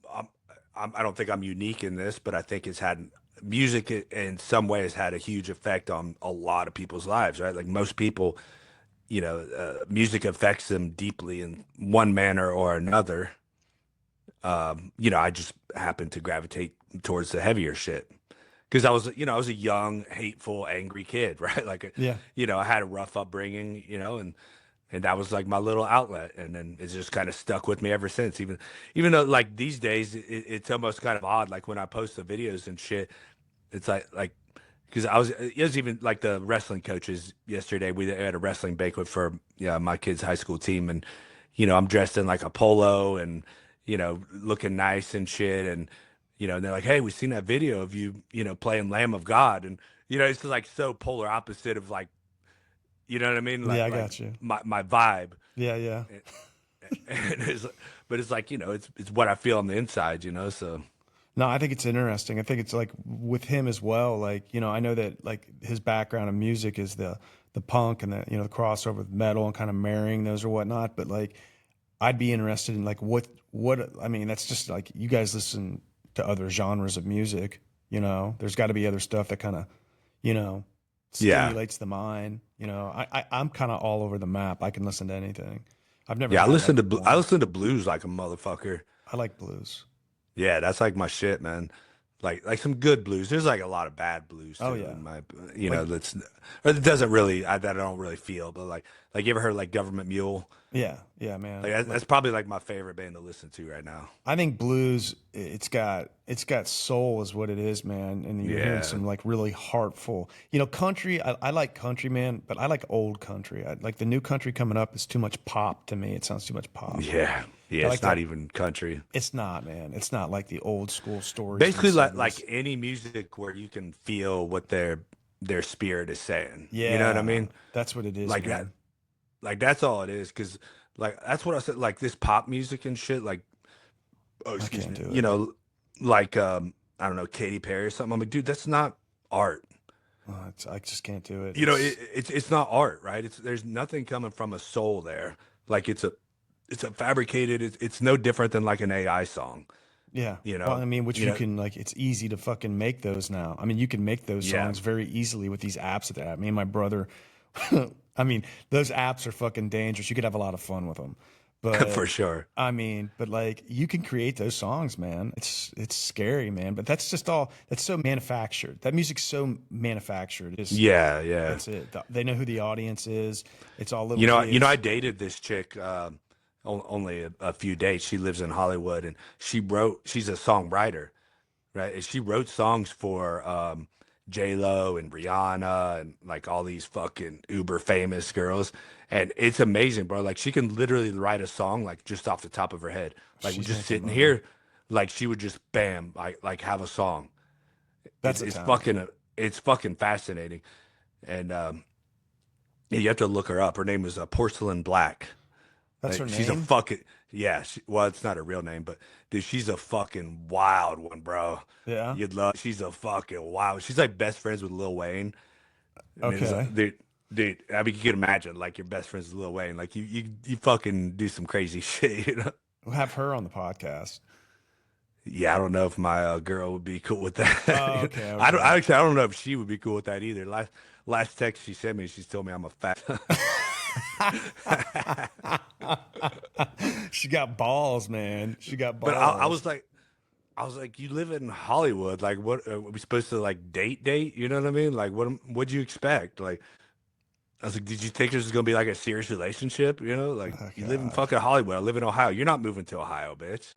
I don't think I'm unique in this, but I think it's had music in some ways had a huge effect on a lot of people's lives, right? Like most people, you know, music affects them deeply in one manner or another. You know, I just happen to gravitate towards the heavier shit because I was a young, hateful, angry kid, right? Like, Yeah. you know, I had a rough upbringing, you know, and that was like my little outlet, and then it's just kind of stuck with me ever since. Even though like these days it's almost kind of odd, like when I post the videos and shit, it's like because it was even like the wrestling coaches yesterday. We had a wrestling banquet for my kids' high school team, and you know I'm dressed in like a polo and you know looking nice and shit, and you know and they're like, hey, we seen that video of you, you know, playing Lamb of God, and you know it's like so polar opposite of like. You know what I mean? Like, yeah, I got you. My vibe. Yeah, yeah. But it's like, you know, it's what I feel on the inside, you know, so. No, I think it's interesting. I think it's like with him as well. Like, you know, I know that like his background in music is the punk and the, you know, the crossover with metal and kind of marrying those or whatnot. But like, I'd be interested in like what, I mean, that's just like you guys listen to other genres of music, you know, there's got to be other stuff that kind of, you know, stimulates the mind. You know, I'm kind of all over the map. I can listen to anything. I've never. Yeah, I listen to blues like a motherfucker. I like blues. Yeah, that's like my shit, man. Like some good blues. There's like a lot of bad blues too. Oh, yeah. In my, you know, it doesn't really that I don't really feel. But like you ever heard like Government Mule? Yeah, yeah, man. Like that's probably like my favorite band to listen to right now. I think blues, it's got soul is what it is, man. And you're hearing some like really heartful, you know, country. I like country, man, but I like old country. I like the new country coming up is too much pop to me. It sounds too much pop. Yeah, it's not even country. It's not, man. It's not like the old school stories. Basically, like any music where you can feel what their spirit is saying. Yeah, you know what I mean. That's what it is. Like man. that. Like that's all it is, because like that's what I said. Like this pop music and shit. Like, oh, excuse me. You know, like I don't know, Katy Perry or something. I'm like, dude, that's not art. I just can't do it. You know, it's not art, right? There's nothing coming from a soul there. Like it's a fabricated. It's no different than like an AI song. Yeah. You know, well, I mean, which you can like, it's easy to fucking make those now. I mean, you can make those songs very easily with these apps that they have. Me and my brother, I mean, those apps are fucking dangerous. You could have a lot of fun with them. But for sure. I mean, but like you can create those songs, man. It's scary, man. But that's just all. That's so manufactured. That music's so manufactured. Yeah. That's it. They know who the audience is. It's all little. You know, I dated this chick only a few days. She lives in Hollywood, and she's a songwriter, right? And she wrote songs for J-Lo and Rihanna and like all these fucking uber famous girls. And it's amazing, bro. Like she can literally write a song like just off the top of her head. Like we're just sitting here, like she would just bam, like have a song. It's fucking fascinating. And you have to look her up. Her name is Porcelain Black. That's her name. She's a fucking well, it's not her real name, but dude, she's a fucking wild one, bro. Yeah, she's a fucking wild. She's like best friends with Lil Wayne. I mean, okay, dude. I mean, you can imagine like your best friends with Lil Wayne. Like you fucking do some crazy shit, you know. We'll have her on the podcast. Yeah, I don't know if my girl would be cool with that. Oh, okay. I don't know if she would be cool with that either. Last text she sent me, she's told me I'm a fat. She got balls, man. She got balls. But I was like, you live in Hollywood. Like, what are we supposed to like date? You know what I mean? Like, what'd you expect? Like, I was like, did you think this was gonna be like a serious relationship? You know, like you live in fucking Hollywood. I live in Ohio. You're not moving to Ohio, bitch.